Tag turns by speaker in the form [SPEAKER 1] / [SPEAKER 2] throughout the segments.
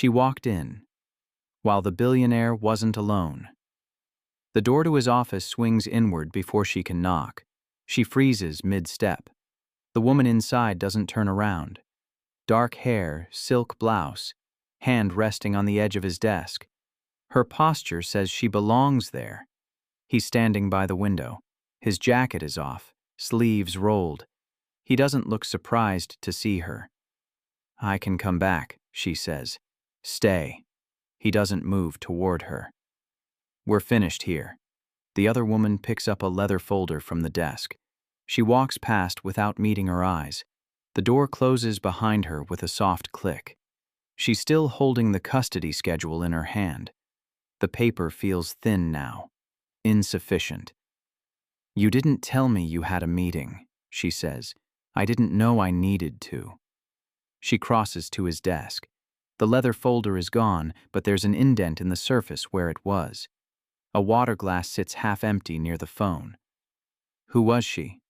[SPEAKER 1] She walked in, while the billionaire wasn't alone. The door to his office swings inward before she can knock. She freezes mid-step. The woman inside doesn't turn around. Dark hair, silk blouse, hand resting on the edge of his desk. Her posture says she belongs there. He's standing by the window. His jacket is off, sleeves rolled. He doesn't look surprised to see her. "I can come back," she says. "Stay." He doesn't move toward her. "We're finished here." The other woman picks up a leather folder from the desk. She walks past without meeting her eyes. The door closes behind her with a soft click. She's still holding the custody schedule in her hand. The paper feels thin now, insufficient. "You didn't tell me you had a meeting," she says. "I didn't know I needed to." She crosses to his desk. The leather folder is gone, but there's an indent in the surface where it was. A water glass sits half empty near the phone. Who was she?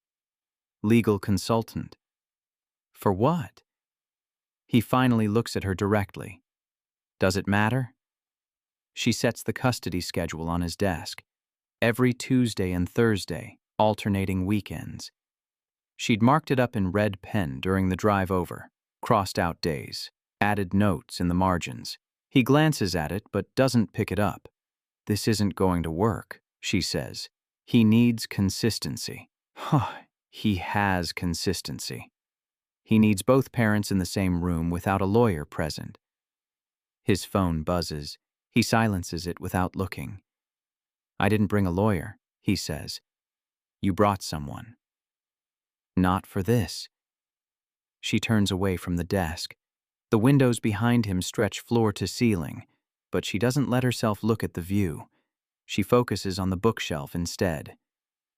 [SPEAKER 1] Legal consultant. For what? He finally looks at her directly. Does it matter? She sets the custody schedule on his desk. Every Tuesday and Thursday, alternating weekends. She'd marked it up in red pen during the drive over, crossed out days, added notes in the margins. He glances at it but doesn't pick it up. "This isn't going to work," she says. "He needs consistency." He has consistency. He needs both parents in the same room without a lawyer present. His phone buzzes. He silences it without looking. "I didn't bring a lawyer," he says. "You brought someone." "Not for this." She turns away from the desk. The windows behind him stretch floor to ceiling, but she doesn't let herself look at the view. She focuses on the bookshelf instead.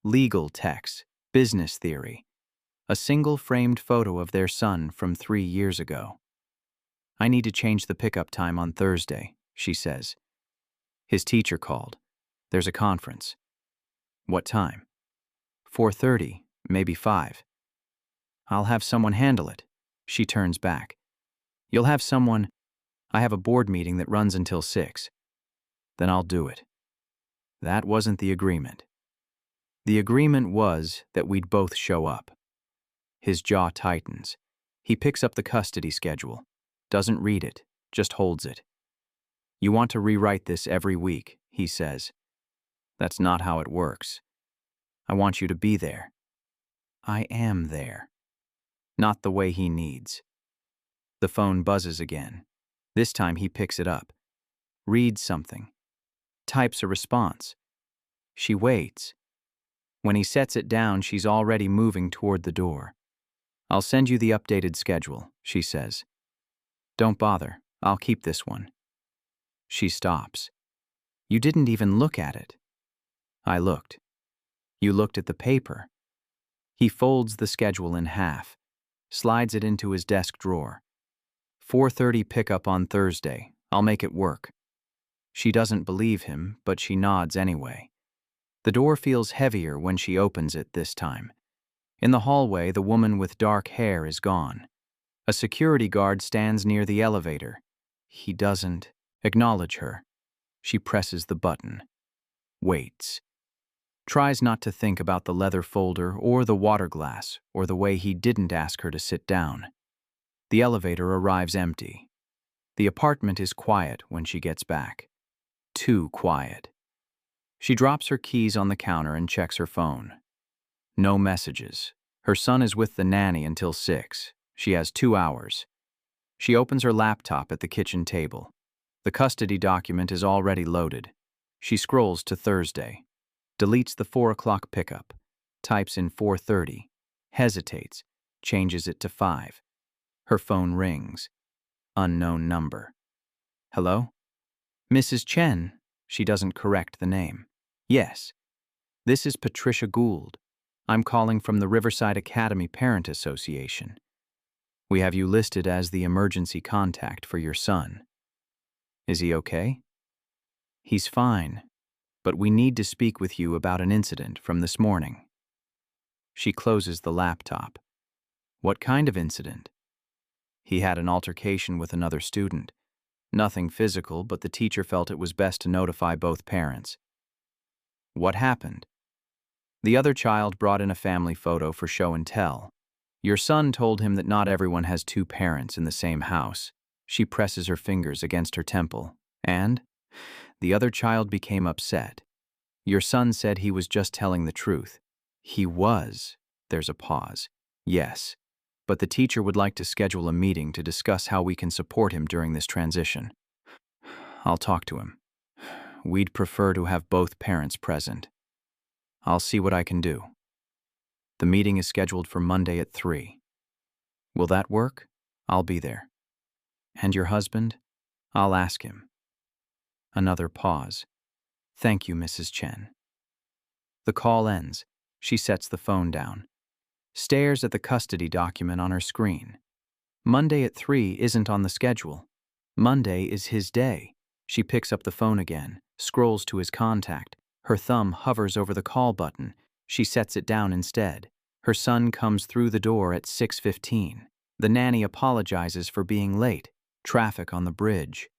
[SPEAKER 1] Legal texts, business theory. A single framed photo of their son from 3 years ago. "I need to change the pickup time on Thursday," she says. His teacher called. "There's a conference." "What time?" 4:30, maybe 5. "I'll have someone handle it." She turns back. "You'll have someone. I have a board meeting that runs until 6. "Then I'll do it." That wasn't the agreement. The agreement was that we'd both show up. His jaw tightens. He picks up the custody schedule. Doesn't read it, just holds it. "You want to rewrite this every week," he says. "That's not how it works. I want you to be there." I am there. Not the way he needs. The phone buzzes again. This time he picks it up. Reads something. Types a response. She waits. When he sets it down, she's already moving toward the door. "I'll send you the updated schedule," she says. "Don't bother. I'll keep this one." She stops. "You didn't even look at it." "I looked." "You looked at the paper." He folds the schedule in half, slides it into his desk drawer. 4:30 pickup on Thursday. I'll make it work." She doesn't believe him, but she nods anyway. The door feels heavier when she opens it this time. In the hallway, the woman with dark hair is gone. A security guard stands near the elevator. He doesn't acknowledge her. She presses the button. Waits. Tries not to think about the leather folder or the water glass or the way he didn't ask her to sit down. The elevator arrives empty. The apartment is quiet when she gets back. Too quiet. She drops her keys on the counter and checks her phone. No messages. Her son is with the nanny until 6. She has 2 hours. She opens her laptop at the kitchen table. The custody document is already loaded. She scrolls to Thursday. Deletes the 4 o'clock pickup. Types in 4:30. Hesitates. Changes it to 5. Her phone rings. Unknown number. "Hello?" "Mrs. Chen." She doesn't correct the name. "Yes. This is Patricia Gould. I'm calling from the Riverside Academy Parent Association. We have you listed as the emergency contact for your son. Is he okay?" "He's fine, but we need to speak with you about an incident from this morning." She closes the laptop. "What kind of incident?" "He had an altercation with another student. Nothing physical, but the teacher felt it was best to notify both parents. What happened? The other child brought in a family photo for show and tell. Your son told him that not everyone has two parents in the same house. She presses her fingers against her temple. And? The other child became upset. Your son said he was just telling the truth. He was. There's a pause. Yes. But the teacher would like to schedule a meeting to discuss how we can support him during this transition. I'll talk to him. We'd prefer to have both parents present. I'll see what I can do. The meeting is scheduled for Monday at 3. Will that work? I'll be there. And your husband? I'll ask him. Another pause. Thank you, Mrs. Chen. The call ends. She sets the phone down. Stares at the custody document on her screen. Monday at 3 isn't on the schedule. Monday is his day. She picks up the phone again, scrolls to his contact. Her thumb hovers over the call button. She sets it down instead. Her son comes through the door at 6:15. The nanny apologizes for being late. Traffic on the bridge.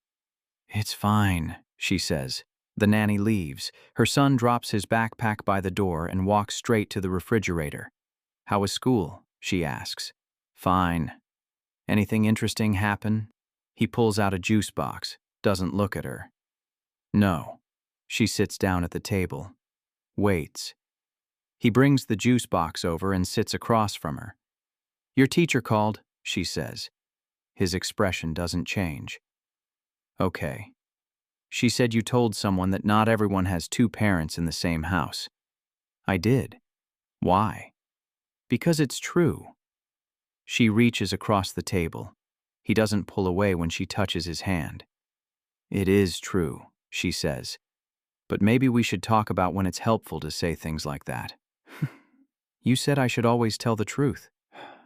[SPEAKER 1] It's fine, she says. The nanny leaves. Her son drops his backpack by the door and walks straight to the refrigerator. How was school? She asks. Fine. Anything interesting happen? He pulls out a juice box, doesn't look at her. No. She sits down at the table. Waits. He brings the juice box over and sits across from her. Your teacher called, she says. His expression doesn't change. Okay. She said you told someone that not everyone has two parents in the same house. I did. Why? Because it's true. She reaches across the table. He doesn't pull away when she touches his hand. It is true, she says. But maybe we should talk about when it's helpful to say things like that. You said I should always tell the truth.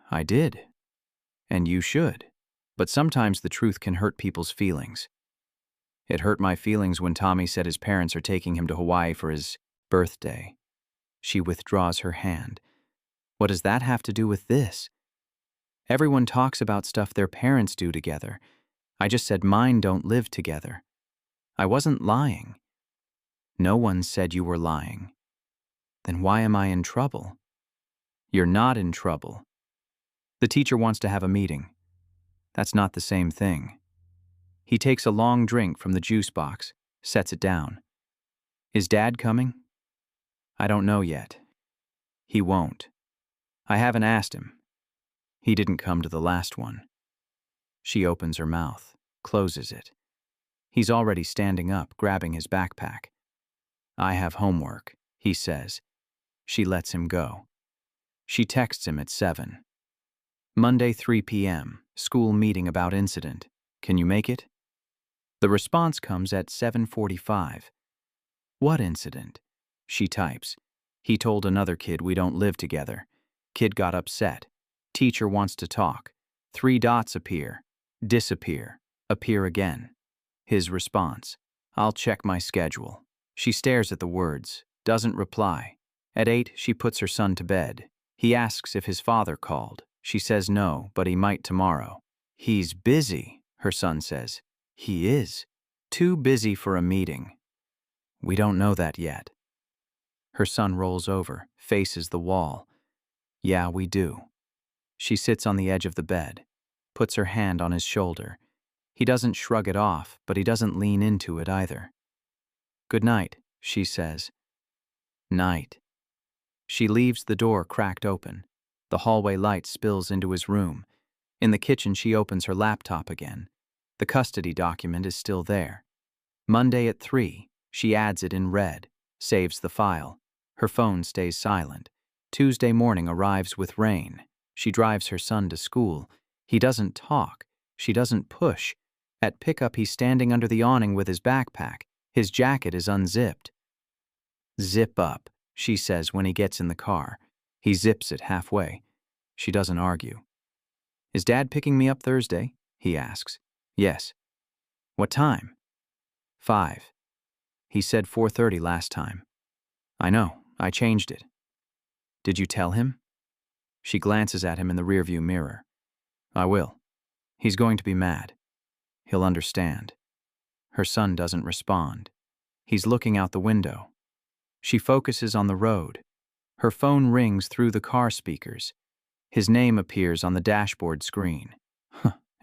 [SPEAKER 1] I did. And you should. But sometimes the truth can hurt people's feelings. It hurt my feelings when Tommy said his parents are taking him to Hawaii for his birthday. She withdraws her hand. What does that have to do with this? Everyone talks about stuff their parents do together. I just said mine don't live together. I wasn't lying. No one said you were lying. Then why am I in trouble? You're not in trouble. The teacher wants to have a meeting. That's not the same thing. He takes a long drink from the juice box, sets it down. Is Dad coming? I don't know yet. He won't. I haven't asked him. He didn't come to the last one. She opens her mouth, closes it. He's already standing up, grabbing his backpack. I have homework, he says. She lets him go. She texts him at 7. Monday, 3 p.m., school meeting about incident. Can you make it? The response comes at 7:45. What incident? She types. He told another kid we don't live together. Kid got upset. Teacher wants to talk. 3 dots appear. Disappear. Appear again. His response. I'll check my schedule. She stares at the words. Doesn't reply. At 8, she puts her son to bed. He asks if his father called. She says no, but he might tomorrow. He's busy, her son says. He is. Too busy for a meeting. We don't know that yet. Her son rolls over, faces the wall. Yeah, we do. She sits on the edge of the bed, puts her hand on his shoulder. He doesn't shrug it off, but he doesn't lean into it either. Good night, she says. Night. She leaves the door cracked open. The hallway light spills into his room. In the kitchen, she opens her laptop again. The custody document is still there. Monday at 3, she adds it in red, saves the file. Her phone stays silent. Tuesday morning arrives with rain. She drives her son to school. He doesn't talk. She doesn't push. At pickup, he's standing under the awning with his backpack. His jacket is unzipped. Zip up, she says when he gets in the car. He zips it halfway. She doesn't argue. Is Dad picking me up Thursday? He asks. Yes. What time? 5. He said 4:30 last time. I know, I changed it. Did you tell him? She glances at him in the rearview mirror. I will. He's going to be mad. He'll understand. Her son doesn't respond. He's looking out the window. She focuses on the road. Her phone rings through the car speakers. His name appears on the dashboard screen.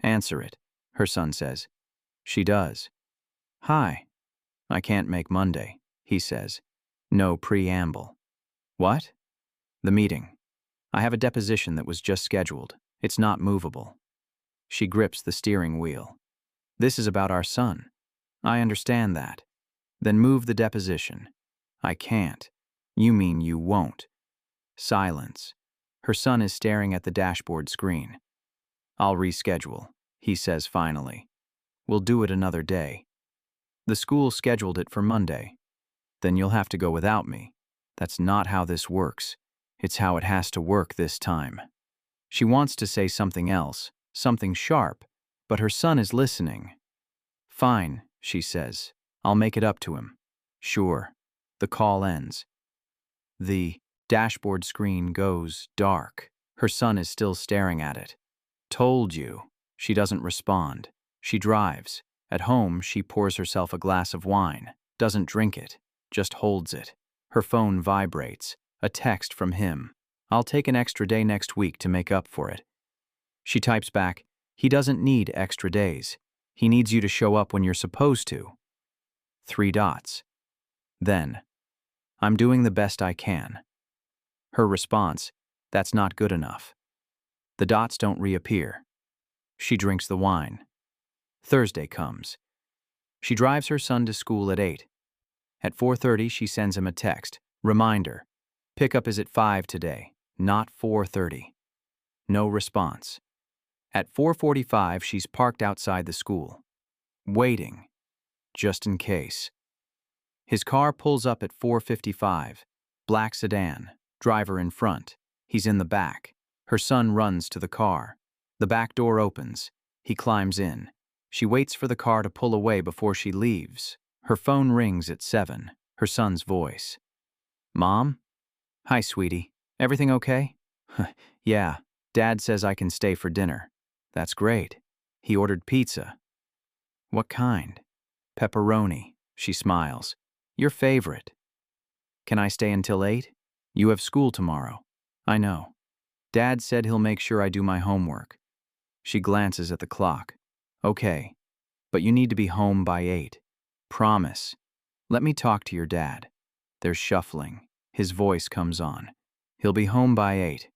[SPEAKER 1] Answer it, her son says. She does. Hi. I can't make Monday, he says. No preamble. What? The meeting. I have a deposition that was just scheduled. It's not movable. She grips the steering wheel. This is about our son. I understand that. Then move the deposition. I can't. You mean you won't. Silence. Her son is staring at the dashboard screen. I'll reschedule, he says finally. We'll do it another day. The school scheduled it for Monday. Then you'll have to go without me. That's not how this works. It's how it has to work this time. She wants to say something else, something sharp, but her son is listening. Fine, she says. I'll make it up to him. Sure. The call ends. The dashboard screen goes dark. Her son is still staring at it. Told you. She doesn't respond. She drives. At home, she pours herself a glass of wine. Doesn't drink it. Just holds it. Her phone vibrates. A text from him. I'll take an extra day next week to make up for it. She types back, he doesn't need extra days. He needs you to show up when you're supposed to. 3 dots. Then, I'm doing the best I can. Her response, that's not good enough. The dots don't reappear. She drinks the wine. Thursday comes. She drives her son to school at 8. At 4:30, she sends him a text. Reminder, pickup is at 5 today, not 4:30. No response. At 4:45, she's parked outside the school. Waiting. Just in case. His car pulls up at 4:55. Black sedan. Driver in front. He's in the back. Her son runs to the car. The back door opens. He climbs in. She waits for the car to pull away before she leaves. Her phone rings at 7. Her son's voice. Mom? Hi, sweetie. Everything okay? Yeah. Dad says I can stay for dinner. That's great. He ordered pizza. What kind? Pepperoni. She smiles. Your favorite. Can I stay until 8? You have school tomorrow. I know. Dad said he'll make sure I do my homework. She glances at the clock. Okay. But you need to be home by 8. Promise. Let me talk to your dad. There's shuffling. His voice comes on. He'll be home by 8.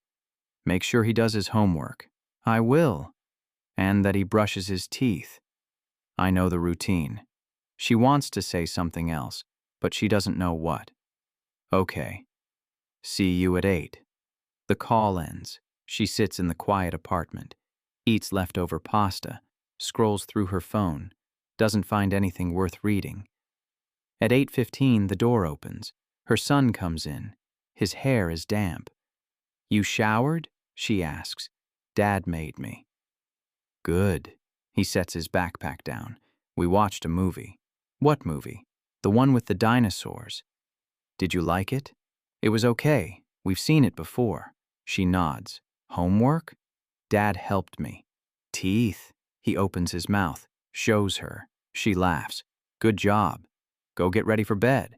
[SPEAKER 1] Make sure he does his homework. I will. And that he brushes his teeth. I know the routine. She wants to say something else, but she doesn't know what. Okay. See you at 8. The call ends. She sits in the quiet apartment, eats leftover pasta, scrolls through her phone, doesn't find anything worth reading. At 8:15, the door opens. Her son comes in. His hair is damp. You showered? She asks. Dad made me. Good. He sets his backpack down. We watched a movie. What movie? The one with the dinosaurs. Did you like it? It was okay. We've seen it before. She nods. Homework? Dad helped me. Teeth? He opens his mouth, shows her. She laughs. Good job. Go get ready for bed.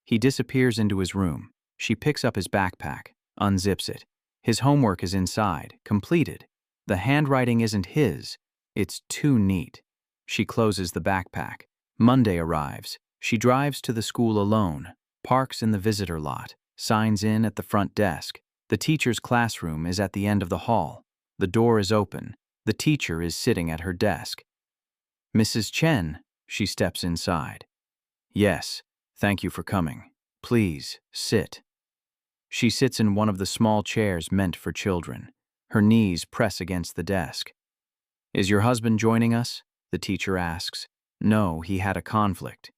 [SPEAKER 1] He disappears into his room. She picks up his backpack, unzips it. His homework is inside, completed. The handwriting isn't his. It's too neat. She closes the backpack. Monday arrives. She drives to the school alone, parks in the visitor lot, signs in at the front desk. The teacher's classroom is at the end of the hall. The door is open. The teacher is sitting at her desk. Mrs. Chen, she steps inside. Yes, thank you for coming. Please, sit. She sits in one of the small chairs meant for children. Her knees press against the desk. Is your husband joining us? The teacher asks. No, he had a conflict.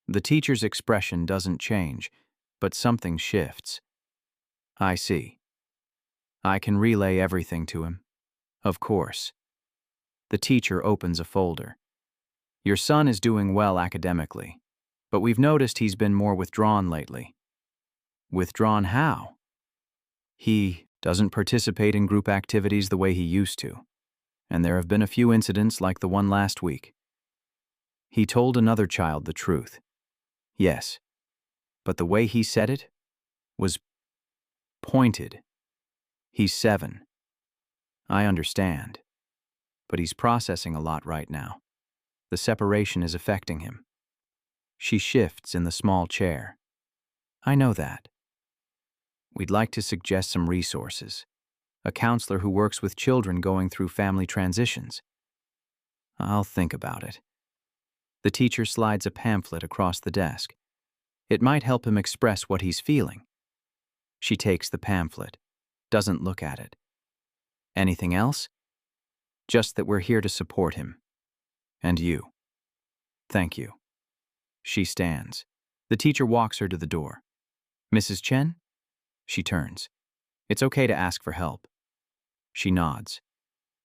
[SPEAKER 1] The teacher's expression doesn't change, but something shifts. I see. I can relay everything to him. Of course. The teacher opens a folder. Your son is doing well academically, but we've noticed he's been more withdrawn lately. Withdrawn how? He doesn't participate in group activities the way he used to, and there have been a few incidents like the one last week. He told another child the truth. Yes, but the way he said it was pointed. He's 7. I understand. But he's processing a lot right now. The separation is affecting him. She shifts in the small chair. I know that. We'd like to suggest some resources. A counselor who works with children going through family transitions. I'll think about it. The teacher slides a pamphlet across the desk. It might help him express what he's feeling. She takes the pamphlet, doesn't look at it. Anything else? Just that we're here to support him. And you. Thank you. She stands. The teacher walks her to the door. Mrs. Chen? She turns. It's okay to ask for help. She nods.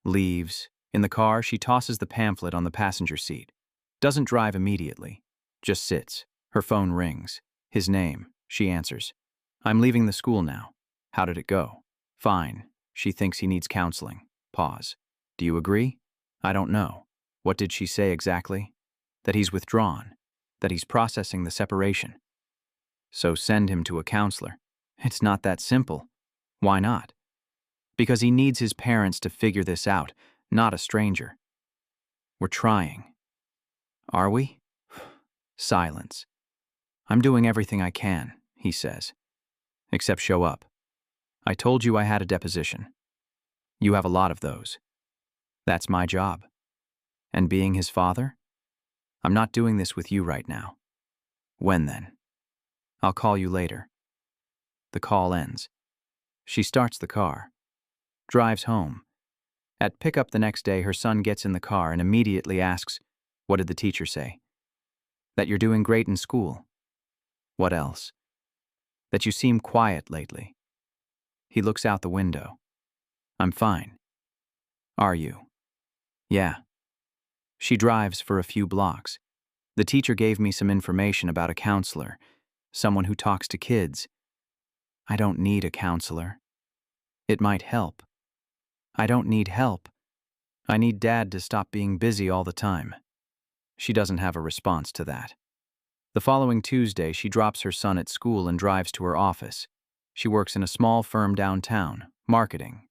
[SPEAKER 1] Leaves. In the car, she tosses the pamphlet on the passenger seat. Doesn't drive immediately. Just sits. Her phone rings. His name. She answers. I'm leaving the school now. How did it go? Fine. She thinks he needs counseling. Pause. Do you agree? I don't know. What did she say exactly? That he's withdrawn. That he's processing the separation. So send him to a counselor. It's not that simple. Why not? Because he needs his parents to figure this out, not a stranger. We're trying. Are we? Silence. I'm doing everything I can, he says. Except show up. I told you I had a deposition. You have a lot of those. That's my job. And being his father? I'm not doing this with you right now. When then? I'll call you later. The call ends. She starts the car. Drives home. At pickup the next day, her son gets in the car and immediately asks, what did the teacher say? That you're doing great in school. What else? That you seem quiet lately. He looks out the window. I'm fine. Are you? Yeah. She drives for a few blocks. The teacher gave me some information about a counselor, someone who talks to kids. I don't need a counselor. It might help. I don't need help. I need Dad to stop being busy all the time. She doesn't have a response to that. The following Tuesday, she drops her son at school and drives to her office. She works in a small firm downtown, marketing.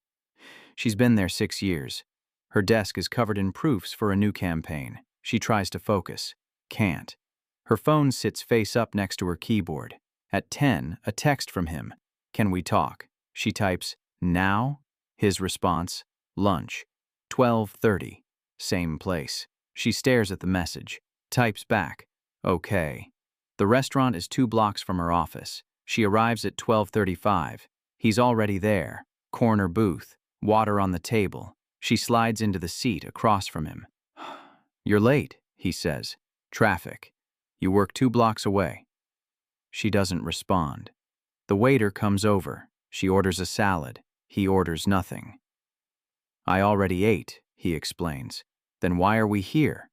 [SPEAKER 1] She's been there 6 years. Her desk is covered in proofs for a new campaign. She tries to focus. Can't. Her phone sits face up next to her keyboard. At 10, a text from him. Can we talk? She types, now? His response, lunch. 12:30. Same place. She stares at the message. Types back, okay. The restaurant is 2 blocks from her office. She arrives at 12:35. He's already there. Corner booth. Water on the table. She slides into the seat across from him. You're late, he says. Traffic. You work 2 blocks away. She doesn't respond. The waiter comes over. She orders a salad. He orders nothing. I already ate, he explains. Then why are we here?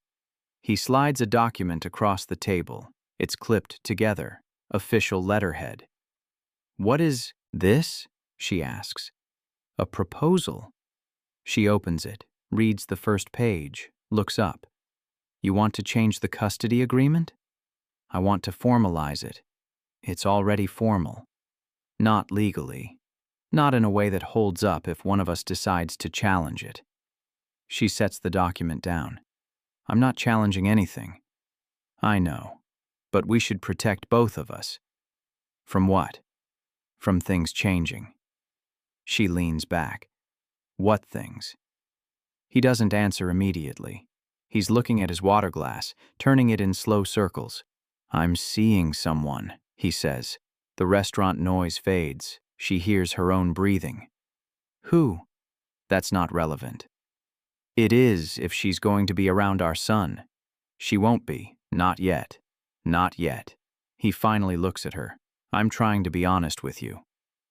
[SPEAKER 1] He slides a document across the table. It's clipped together. Official letterhead. What is this? She asks. A proposal. She opens it, reads the first page, looks up. You want to change the custody agreement? I want to formalize it. It's already formal. Not legally. Not in a way that holds up if one of us decides to challenge it. She sets the document down. I'm not challenging anything. I know. But we should protect both of us. From what? From things changing. She leans back. What things? He doesn't answer immediately. He's looking at his water glass, turning it in slow circles. I'm seeing someone, he says. The restaurant noise fades. She hears her own breathing. Who? That's not relevant. It is if she's going to be around our son. She won't be. Not yet. Not yet. He finally looks at her. I'm trying to be honest with you.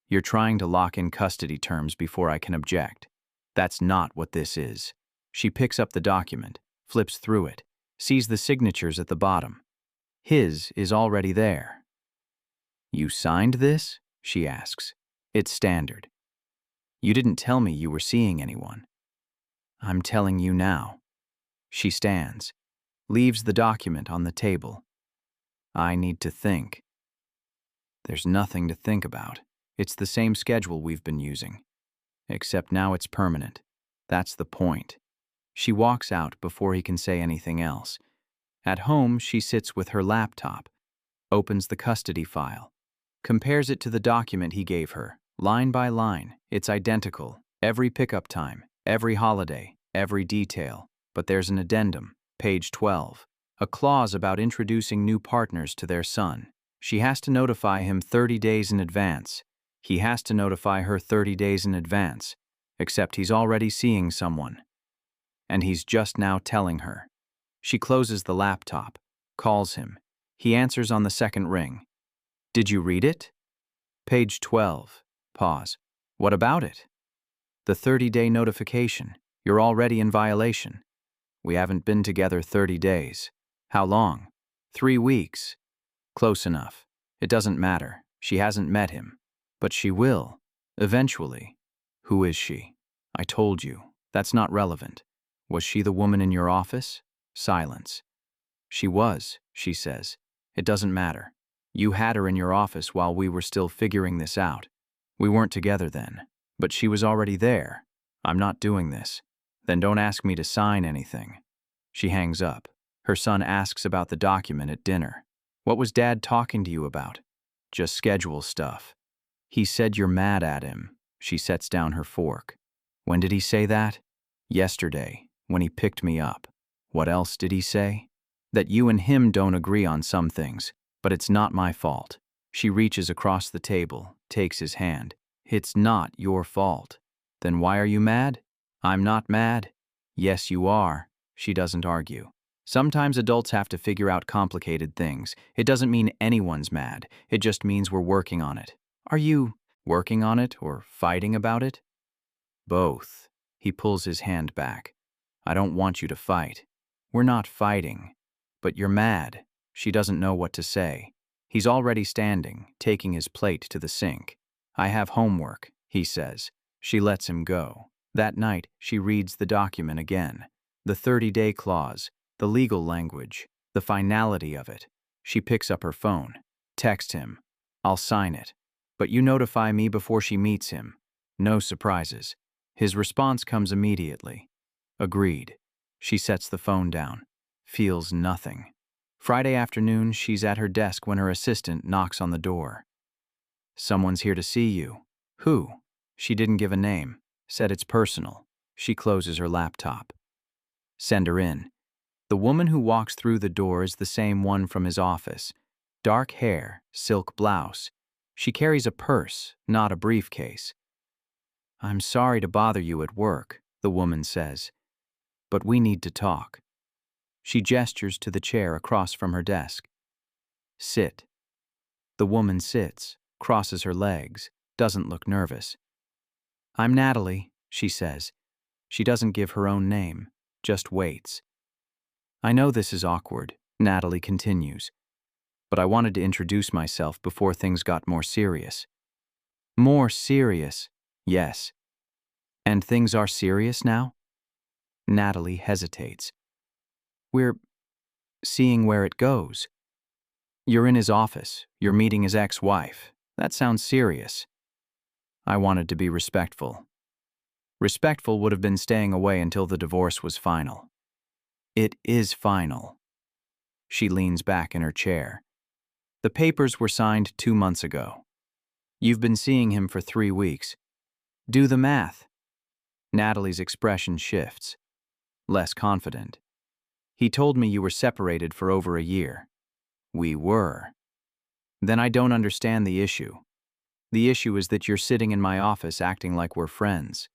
[SPEAKER 1] You're trying to lock in custody terms before I can object. That's not what this is. She picks up the document, flips through it, sees the signatures at the bottom. His is already there. You signed this? She asks. It's standard. You didn't tell me you were seeing anyone. I'm telling you now. She stands. leaves the document on the table. I need to think. There's nothing to think about. It's the same schedule we've been using. Except now it's permanent. That's the point. She walks out before he can say anything else. At home, she sits with her laptop, opens the custody file, compares it to the document he gave her, line by line. It's identical. Every pickup time, every holiday, every detail. But there's an addendum, page 12, a clause about introducing new partners to their son. She has to notify him 30 days in advance. He has to notify her 30 days in advance, except he's already seeing someone. And he's just now telling her. She closes the laptop, calls him. He answers on the second ring. Did you read it? Page 12. Pause. What about it? The 30-day notification. You're already in violation. We haven't been together 30 days. How long? 3 weeks. Close enough. It doesn't matter. She hasn't met him. But she will. Eventually. Who is she? I told you. That's not relevant. Was she the woman in your office? Silence. She was, she says. It doesn't matter. You had her in your office while we were still figuring this out. We weren't together then. But she was already there. I'm not doing this. Then don't ask me to sign anything. She hangs up. Her son asks about the document at dinner. What was Dad talking to you about? Just schedule stuff. He said you're mad at him. She sets down her fork. When did he say that? Yesterday, when he picked me up. What else did he say? That you and him don't agree on some things, but it's not my fault. She reaches across the table, takes his hand. It's not your fault. Then why are you mad? I'm not mad. Yes, you are. She doesn't argue. Sometimes adults have to figure out complicated things. It doesn't mean anyone's mad. It just means we're working on it. Are you working on it or fighting about it? Both. He pulls his hand back. I don't want you to fight. We're not fighting. But you're mad. She doesn't know what to say. He's already standing, taking his plate to the sink. I have homework, he says. She lets him go. That night, she reads the document again. The 30-day clause, the legal language, the finality of it. She picks up her phone. Text him. I'll sign it. But you notify me before she meets him. No surprises. His response comes immediately. Agreed. She sets the phone down. Feels nothing. Friday afternoon, she's at her desk when her assistant knocks on the door. Someone's here to see you. Who? She didn't give a name. Said it's personal. She closes her laptop. Send her in. The woman who walks through the door is the same one from his office. Dark hair, silk blouse. She carries a purse, not a briefcase. I'm sorry to bother you at work, the woman says. But we need to talk. She gestures to the chair across from her desk. Sit. The woman sits, crosses her legs, doesn't look nervous. I'm Natalie, she says. She doesn't give her own name, just waits. I know this is awkward, Natalie continues, but I wanted to introduce myself before things got more serious. More serious, yes. And things are serious now? Natalie hesitates. We're seeing where it goes. You're in his office. You're meeting his ex-wife. That sounds serious. I wanted to be respectful. Respectful would have been staying away until the divorce was final. It is final. She leans back in her chair. The papers were signed 2 months ago. You've been seeing him for 3 weeks. Do the math. Natalie's expression shifts. Less confident. He told me you were separated for over a year. We were. Then I don't understand the issue. The issue is that you're sitting in my office acting like we're friends.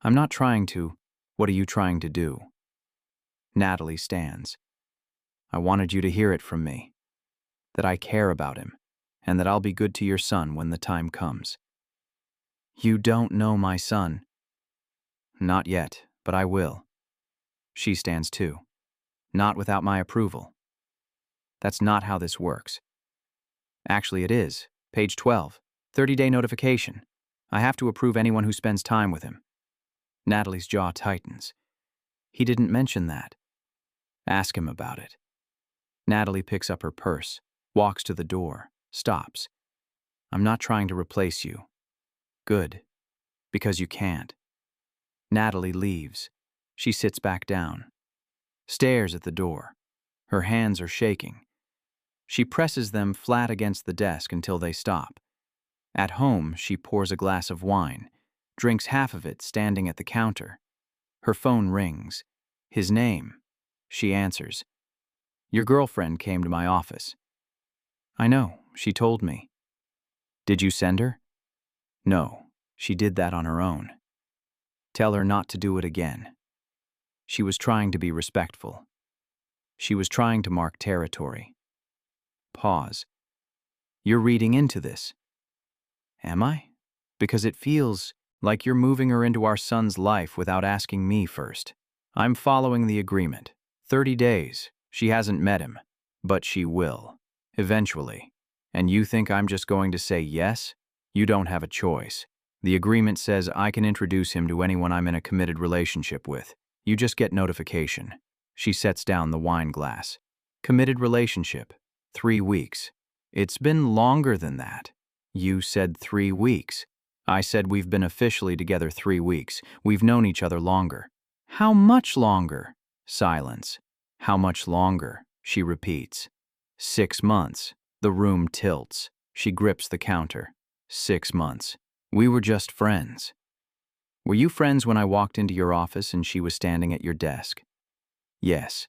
[SPEAKER 1] I'm not trying to. What are you trying to do? Natalie stands. I wanted you to hear it from me. That I care about him, and that I'll be good to your son when the time comes. You don't know my son. Not yet, but I will. She stands too. Not without my approval. That's not how this works. Actually, it is. Page 12. 30-day notification. I have to approve anyone who spends time with him. Natalie's jaw tightens. He didn't mention that. Ask him about it. Natalie picks up her purse, walks to the door, stops. I'm not trying to replace you. Good. Because you can't. Natalie leaves. She sits back down. Stares at the door. Her hands are shaking. She presses them flat against the desk until they stop. At home, she pours a glass of wine, drinks half of it standing at the counter. Her phone rings. His name. She answers. Your girlfriend came to my office. I know, she told me. Did you send her? No, she did that on her own. Tell her not to do it again. She was trying to be respectful. She was trying to mark territory. Pause. You're reading into this. Am I? Because it feels like you're moving her into our son's life without asking me first. I'm following the agreement. 30 days. She hasn't met him. But she will. Eventually. And you think I'm just going to say yes? You don't have a choice. The agreement says I can introduce him to anyone I'm in a committed relationship with. You just get notification. She sets down the wine glass. Committed relationship. 3 weeks. It's been longer than that. You said 3 weeks. I said we've been officially together 3 weeks. We've known each other longer. How much longer? Silence. How much longer? She repeats. 6 months. The room tilts. She grips the counter. 6 months. We were just friends. Were you friends when I walked into your office and she was standing at your desk? Yes.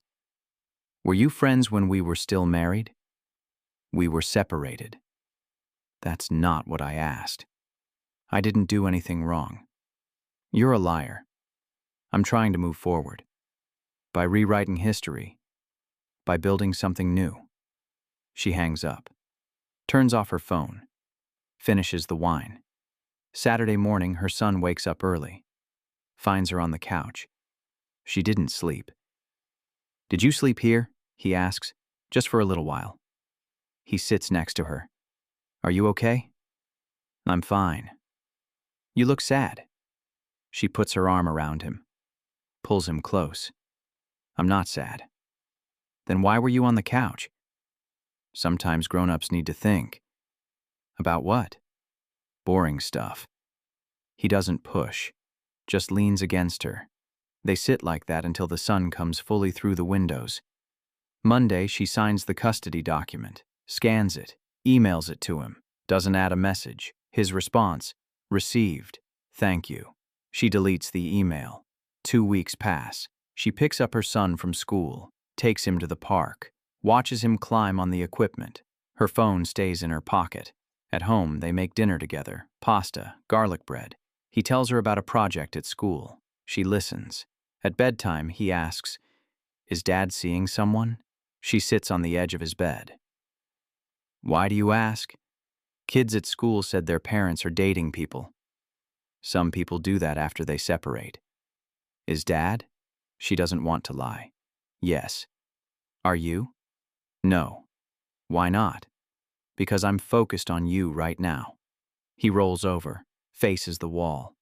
[SPEAKER 1] Were you friends when we were still married? We were separated. That's not what I asked. I didn't do anything wrong. You're a liar. I'm trying to move forward. By rewriting history. By building something new. She hangs up. Turns off her phone. Finishes the wine. Saturday morning, her son wakes up early. Finds her on the couch. She didn't sleep. Did you sleep here? He asks. Just for a little while. He sits next to her. Are you okay? I'm fine. You look sad. She puts her arm around him. Pulls him close. I'm not sad. Then why were you on the couch? Sometimes grown-ups need to think. About what? Boring stuff. He doesn't push, just leans against her. They sit like that until the sun comes fully through the windows. Monday, she signs the custody document, scans it, emails it to him, doesn't add a message. His response, received, thank you. She deletes the email. 2 weeks pass. She picks up her son from school, takes him to the park, watches him climb on the equipment. Her phone stays in her pocket. At home, they make dinner together, pasta, garlic bread. He tells her about a project at school. She listens. At bedtime, he asks, Is Dad seeing someone? She sits on the edge of his bed. Why do you ask? Kids at school said their parents are dating people. Some people do that after they separate. Is Dad? She doesn't want to lie. Yes. Are you? No. Why not? Because I'm focused on you right now. He rolls over, faces the wall.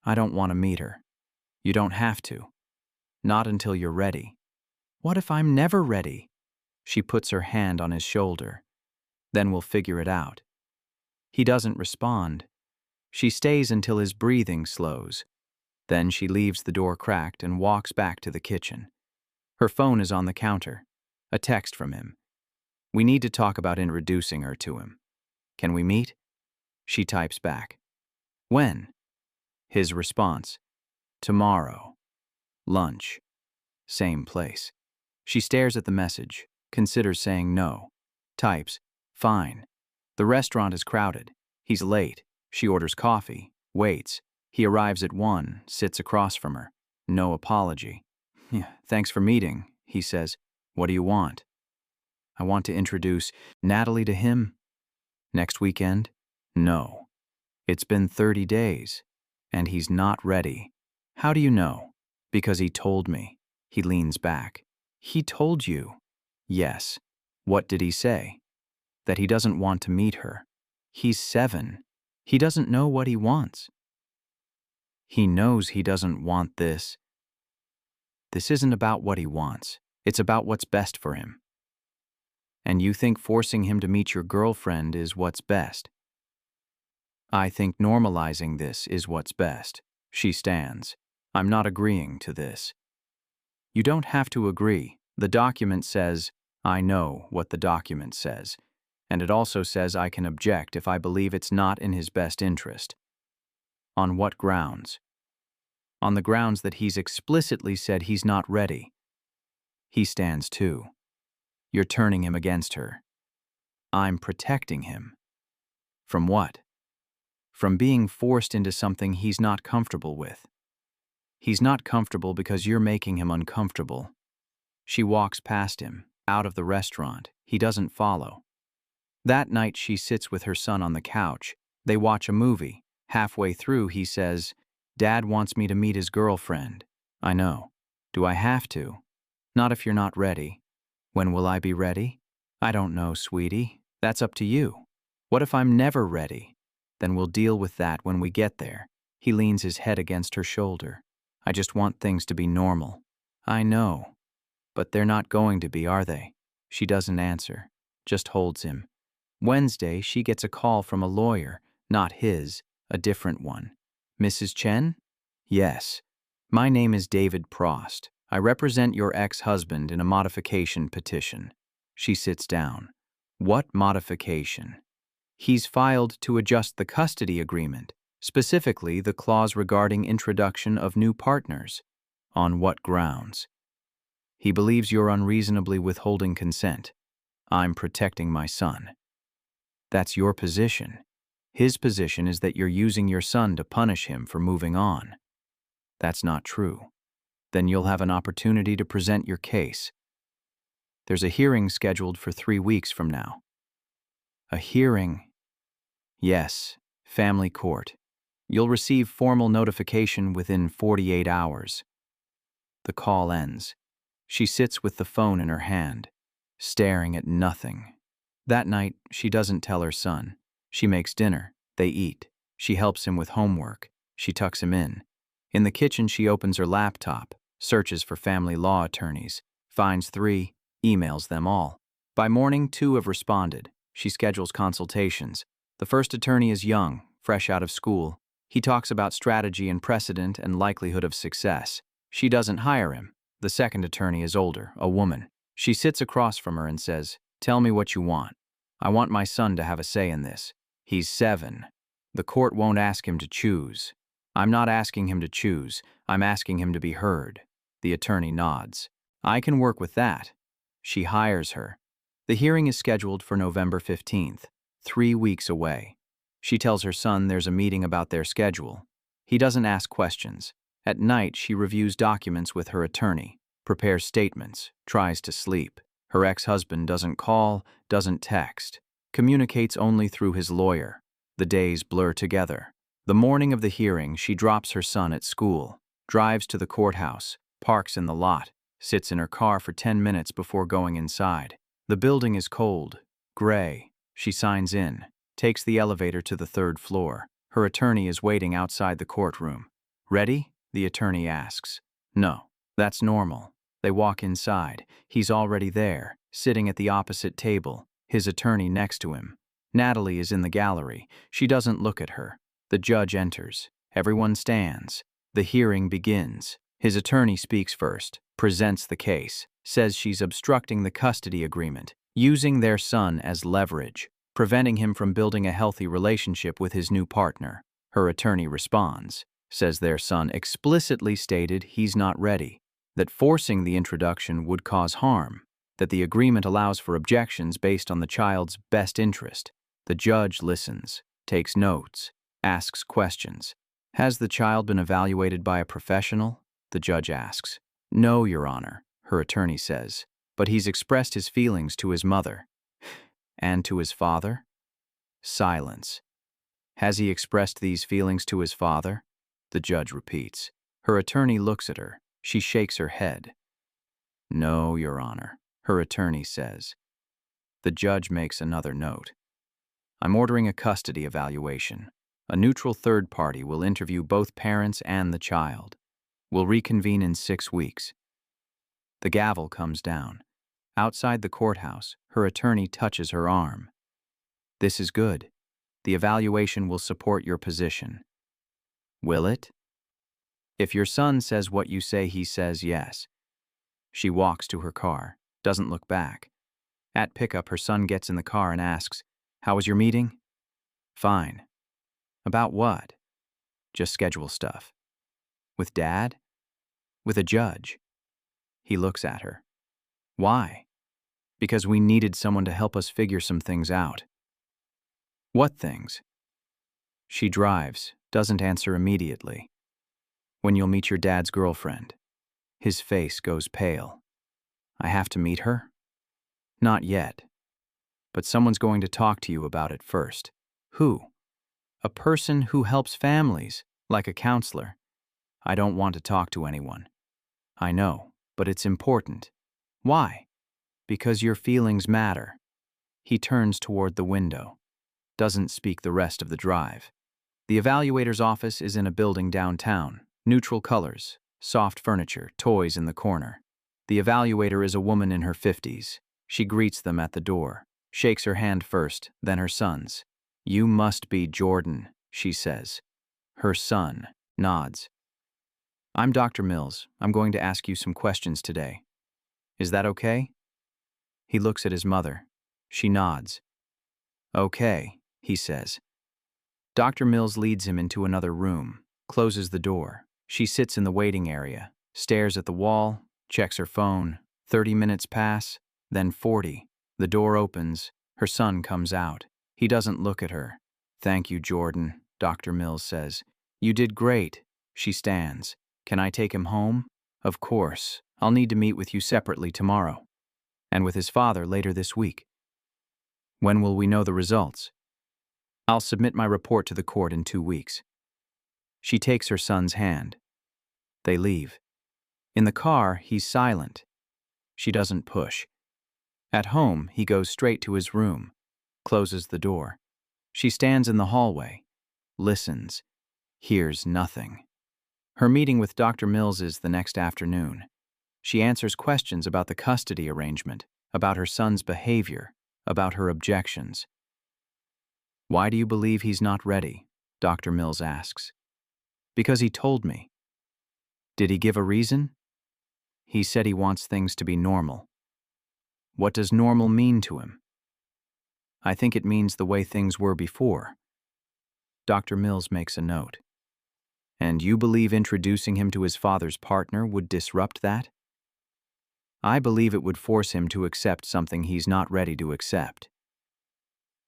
[SPEAKER 1] I don't want to meet her. You don't have to. Not until you're ready. What if I'm never ready? She puts her hand on his shoulder. Then we'll figure it out. He doesn't respond. She stays until his breathing slows. Then she leaves the door cracked and walks back to the kitchen. Her phone is on the counter. A text from him. We need to talk about introducing her to him. Can we meet? She types back. When? His response. Tomorrow. Lunch. Same place. She stares at the message, considers saying no. Types. Fine. The restaurant is crowded. He's late. She orders coffee, waits. He arrives at 1, sits across from her. No apology. Yeah, thanks for meeting, he says. What do you want? I want to introduce Natalie to him. Next weekend? No. It's been 30 days, and he's not ready. How do you know? Because he told me. He leans back. He told you? Yes. What did he say? That he doesn't want to meet her. He's 7. He doesn't know what he wants. He knows he doesn't want this. This isn't about what he wants. It's about what's best for him. And you think forcing him to meet your girlfriend is what's best? I think normalizing this is what's best. She stands. I'm not agreeing to this. You don't have to agree. The document says, I know what the document says. And it also says I can object if I believe it's not in his best interest. On what grounds? On the grounds that he's explicitly said he's not ready. He stands too. You're turning him against her. I'm protecting him. From what? From being forced into something he's not comfortable with. He's not comfortable because you're making him uncomfortable. She walks past him, out of the restaurant. He doesn't follow. That night she sits with her son on the couch. They watch a movie. Halfway through he says, Dad wants me to meet his girlfriend. I know. Do I have to? Not if you're not ready. When will I be ready? I don't know, sweetie. That's up to you. What if I'm never ready? Then we'll deal with that when we get there. He leans his head against her shoulder. I just want things to be normal. I know. But they're not going to be, are they? She doesn't answer, just holds him. Wednesday, she gets a call from a lawyer, not his, a different one. Mrs. Chen? Yes. My name is David Prost. I represent your ex-husband in a modification petition. She sits down. What modification? He's filed to adjust the custody agreement, specifically the clause regarding introduction of new partners. On what grounds? He believes you're unreasonably withholding consent. I'm protecting my son. That's your position. His position is that you're using your son to punish him for moving on. That's not true. Then you'll have an opportunity to present your case. There's a hearing scheduled for 3 weeks from now. A hearing? Yes, family court. You'll receive formal notification within 48 hours. The call ends. She sits with the phone in her hand, staring at nothing. That night, she doesn't tell her son. She makes dinner. They eat. She helps him with homework. She tucks him in. In the kitchen, she opens her laptop, searches for family law attorneys, finds 3, emails them all. By morning, 2 have responded. She schedules consultations. The first attorney is young, fresh out of school. He talks about strategy and precedent and likelihood of success. She doesn't hire him. The second attorney is older, a woman. She sits across from her and says, Tell me what you want. I want my son to have a say in this. He's 7. The court won't ask him to choose. I'm not asking him to choose. I'm asking him to be heard. The attorney nods. I can work with that. She hires her. The hearing is scheduled for November 15th, 3 weeks away. She tells her son there's a meeting about their schedule. He doesn't ask questions. At night, she reviews documents with her attorney, prepares statements, tries to sleep. Her ex-husband doesn't call, doesn't text, communicates only through his lawyer. The days blur together. The morning of the hearing, she drops her son at school, drives to the courthouse, parks in the lot, sits in her car for 10 minutes before going inside. The building is cold, gray. She signs in, takes the elevator to the 3rd floor. Her attorney is waiting outside the courtroom. Ready? The attorney asks. No, that's normal. They walk inside. He's already there, sitting at the opposite table, his attorney next to him. Natalie is in the gallery. She doesn't look at her. The judge enters. Everyone stands. The hearing begins. His attorney speaks first, presents the case, says she's obstructing the custody agreement, using their son as leverage, preventing him from building a healthy relationship with his new partner. Her attorney responds, says their son explicitly stated he's not ready, that forcing the introduction would cause harm, that the agreement allows for objections based on the child's best interest. The judge listens, takes notes, asks questions. Has the child been evaluated by a professional? The judge asks. No, Your Honor, her attorney says, but he's expressed his feelings to his mother. And to his father? Silence. Has he expressed these feelings to his father? The judge repeats. Her attorney looks at her. She shakes her head. No, Your Honor, her attorney says. The judge makes another note. I'm ordering a custody evaluation. A neutral third party will interview both parents and the child. We'll reconvene in 6 weeks. The gavel comes down. Outside the courthouse, her attorney touches her arm. This is good. The evaluation will support your position. Will it? If your son says what you say he says, yes. She walks to her car, doesn't look back. At pickup, her son gets in the car and asks, "How was your meeting?" "Fine." "About what?" "Just schedule stuff." "With Dad?" "With a judge." He looks at her. "Why?" "Because we needed someone to help us figure some things out." "What things?" She drives, doesn't answer immediately. "When you'll meet your dad's girlfriend." His face goes pale. "I have to meet her?" "Not yet. But someone's going to talk to you about it first." "Who?" "A person who helps families, like a counselor." "I don't want to talk to anyone." "I know, but it's important." "Why?" "Because your feelings matter." He turns toward the window. Doesn't speak the rest of the drive. The evaluator's office is in a building downtown. Neutral colors, soft furniture, toys in the corner. The evaluator is a woman in her 50s. She greets them at the door, shakes her hand first, then her son's. "You must be Jordan," she says. Her son nods. "I'm Dr. Mills. I'm going to ask you some questions today. Is that okay?" He looks at his mother. She nods. "Okay," he says. Dr. Mills leads him into another room, closes the door. She sits in the waiting area, stares at the wall, checks her phone. 30 minutes pass, then 40. The door opens. Her son comes out. He doesn't look at her. "Thank you, Jordan," Dr. Mills says. "You did great." She stands. "Can I take him home?" "Of course. I'll need to meet with you separately tomorrow." "And with his father later this week." "When will we know the results?" "I'll submit my report to the court in 2 weeks." She takes her son's hand. They leave. In the car, he's silent. She doesn't push. At home, he goes straight to his room, closes the door. She stands in the hallway, listens, hears nothing. Her meeting with Dr. Mills is the next afternoon. She answers questions about the custody arrangement, about her son's behavior, about her objections. "Why do you believe he's not ready?" Dr. Mills asks. "Because he told me." "Did he give a reason?" "He said he wants things to be normal." "What does normal mean to him?" "I think it means the way things were before." Dr. Mills makes a note. "And you believe introducing him to his father's partner would disrupt that?" "I believe it would force him to accept something he's not ready to accept."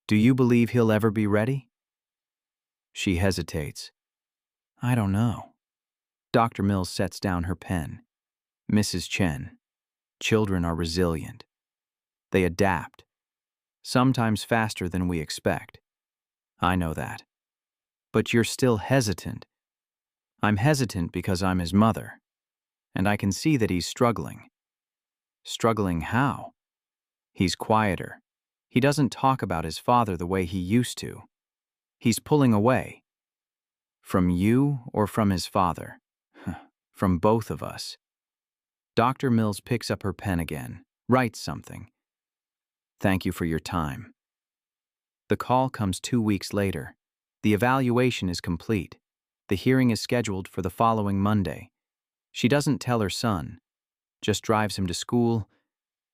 [SPEAKER 1] "Do you believe he'll ever be ready?" She hesitates. "I don't know." Dr. Mills sets down her pen. "Mrs. Chen, children are resilient. They adapt, sometimes faster than we expect. I know that. But you're still hesitant." "I'm hesitant because I'm his mother, and I can see that he's struggling." "Struggling how?" "He's quieter. He doesn't talk about his father the way he used to. He's pulling away." "From you or from his father?" "From both of us." Dr. Mills picks up her pen again, writes something. "Thank you for your time." The call comes 2 weeks later. The evaluation is complete. The hearing is scheduled for the following Monday. She doesn't tell her son, just drives him to school,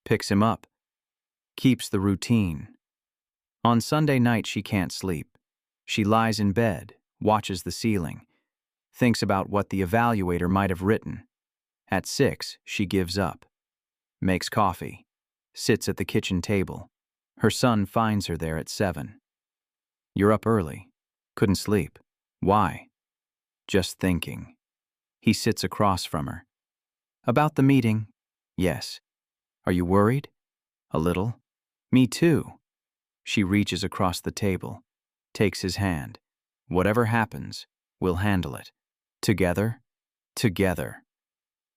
[SPEAKER 1] picks him up, keeps the routine. On Sunday night, she can't sleep. She lies in bed, watches the ceiling, thinks about what the evaluator might have written. At 6, she gives up, makes coffee, sits at the kitchen table. Her son finds her there at 7. "You're up early. Couldn't sleep. Why?" "Just thinking." He sits across from her. "About the meeting?" "Yes." "Are you worried?" "A little." "Me too." She reaches across the table, takes his hand. "Whatever happens, we'll handle it. Together? Together."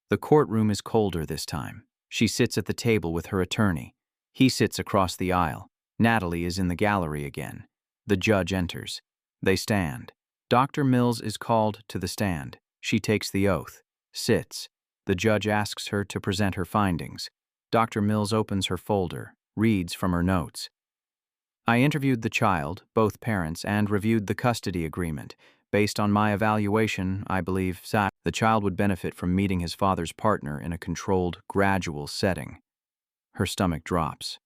[SPEAKER 1] The courtroom is colder this time. She sits at the table with her attorney. He sits across the aisle. Natalie is in the gallery again. The judge enters. They stand. Dr. Mills is called to the stand. She takes the oath, sits. The judge asks her to present her findings. Dr. Mills opens her folder, reads from her notes. I interviewed the child, both parents, and reviewed the custody agreement. Based on my evaluation, I believe the child would benefit from meeting his father's partner in a controlled, gradual setting. Her stomach drops.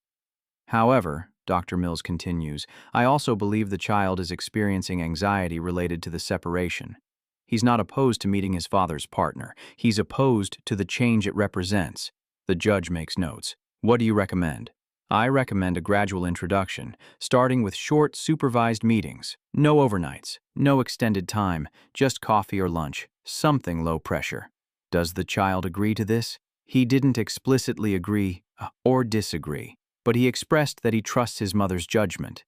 [SPEAKER 1] However, Dr. Mills continues, I also believe the child is experiencing anxiety related to the separation. He's not opposed to meeting his father's partner. He's opposed to the change it represents. The judge makes notes. What do you recommend? I recommend a gradual introduction, starting with short, supervised meetings. No overnights, no extended time, just coffee or lunch, something low pressure. Does the child agree to this? He didn't explicitly agree or disagree, but he expressed that he trusts his mother's judgment.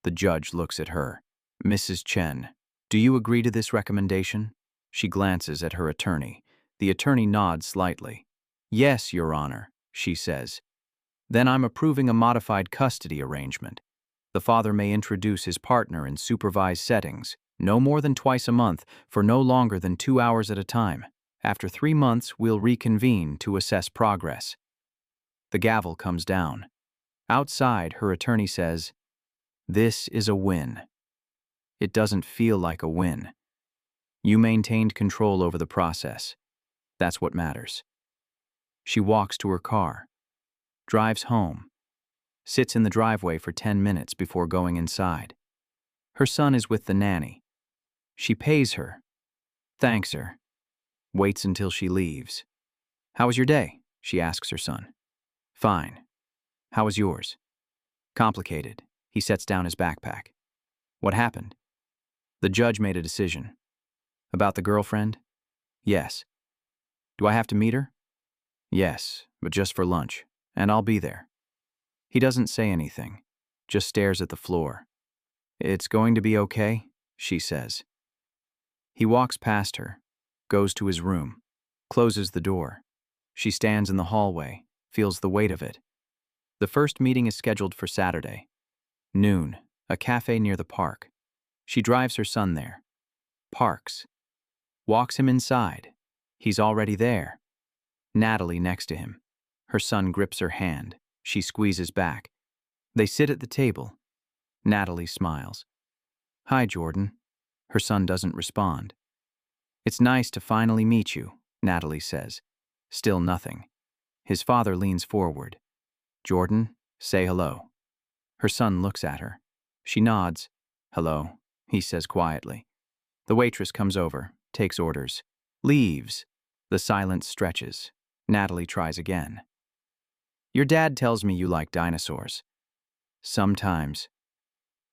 [SPEAKER 1] The judge looks at her. Mrs. Chen, do you agree to this recommendation? She glances at her attorney. The attorney nods slightly. Yes, Your Honor, she says. Then I'm approving a modified custody arrangement. The father may introduce his partner in supervised settings, no more than twice a month, for no longer than 2 hours at a time. After 3 months, we'll reconvene to assess progress. The gavel comes down. Outside, her attorney says, This is a win. It doesn't feel like a win. You maintained control over the process. That's what matters. She walks to her car, drives home, sits in the driveway for 10 minutes before going inside. Her son is with the nanny. She pays her, thanks her, waits until she leaves. How was your day? She asks her son. Fine. How was yours? Complicated. He sets down his backpack. What happened? The judge made a decision. About the girlfriend? Yes. Do I have to meet her? Yes, but just for lunch, and I'll be there. He doesn't say anything, just stares at the floor. It's going to be okay, she says. He walks past her, goes to his room, closes the door. She stands in the hallway, feels the weight of it. The first meeting is scheduled for Saturday. Noon, a cafe near the park. She drives her son there. Parks. Walks him inside. He's already there. Natalie next to him. Her son grips her hand. She squeezes back. They sit at the table. Natalie smiles. Hi, Jordan. Her son doesn't respond. It's nice to finally meet you, Natalie says. Still nothing. His father leans forward. Jordan, say hello. Her son looks at her. She nods. Hello, he says quietly. The waitress comes over, takes orders. Leaves. The silence stretches. Natalie tries again. Your dad tells me you like dinosaurs. Sometimes.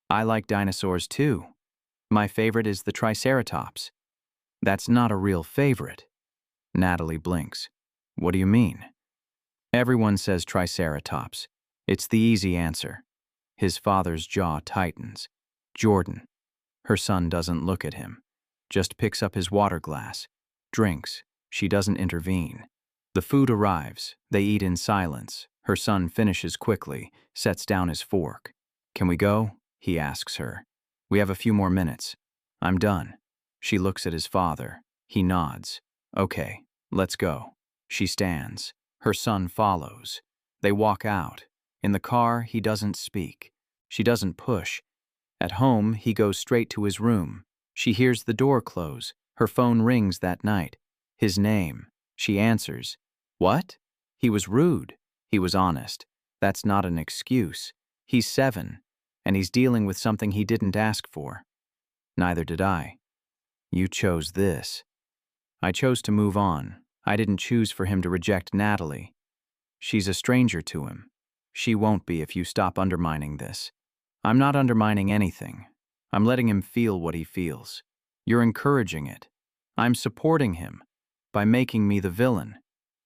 [SPEAKER 1] I like dinosaurs too. My favorite is the Triceratops. That's not a real favorite. Natalie blinks. What do you mean? Everyone says Triceratops. It's the easy answer. His father's jaw tightens. Jordan. Her son doesn't look at him. Just picks up his water glass. Drinks. She doesn't intervene. The food arrives. They eat in silence. Her son finishes quickly, sets down his fork. Can we go? He asks her. We have a few more minutes. I'm done. She looks at his father. He nods. Okay, let's go. She stands. Her son follows. They walk out. In the car, he doesn't speak. She doesn't push. At home, he goes straight to his room. She hears the door close. Her phone rings that night. His name. She answers. What? He was rude. He was honest. That's not an excuse. He's 7, and he's dealing with something he didn't ask for. Neither did I. You chose this. I chose to move on. I didn't choose for him to reject Natalie. She's a stranger to him. She won't be if you stop undermining this. I'm not undermining anything. I'm letting him feel what he feels. You're encouraging it. I'm supporting him by making me the villain.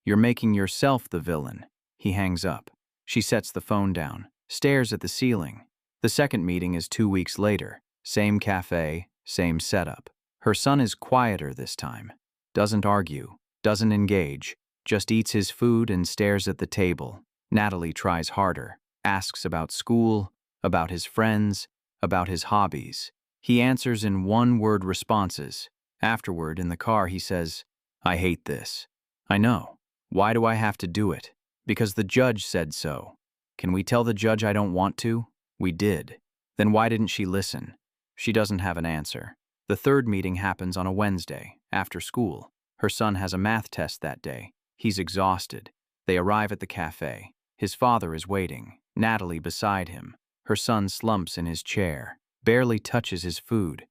[SPEAKER 1] You're making yourself the villain. He hangs up. She sets the phone down, stares at the ceiling. The second meeting is 2 weeks later. Same cafe, same setup. Her son is quieter this time. Doesn't argue, doesn't engage, just eats his food and stares at the table. Natalie tries harder, asks about school, about his friends, about his hobbies. He answers in one-word responses. Afterward, in the car, he says, I hate this. I know. Why do I have to do it? Because the judge said so. Can we tell the judge I don't want to? We did. Then why didn't she listen? She doesn't have an answer. The third meeting happens on a Wednesday, after school. Her son has a math test that day. He's exhausted. They arrive at the cafe. His father is waiting, Natalie beside him. Her son slumps in his chair, barely touches his food.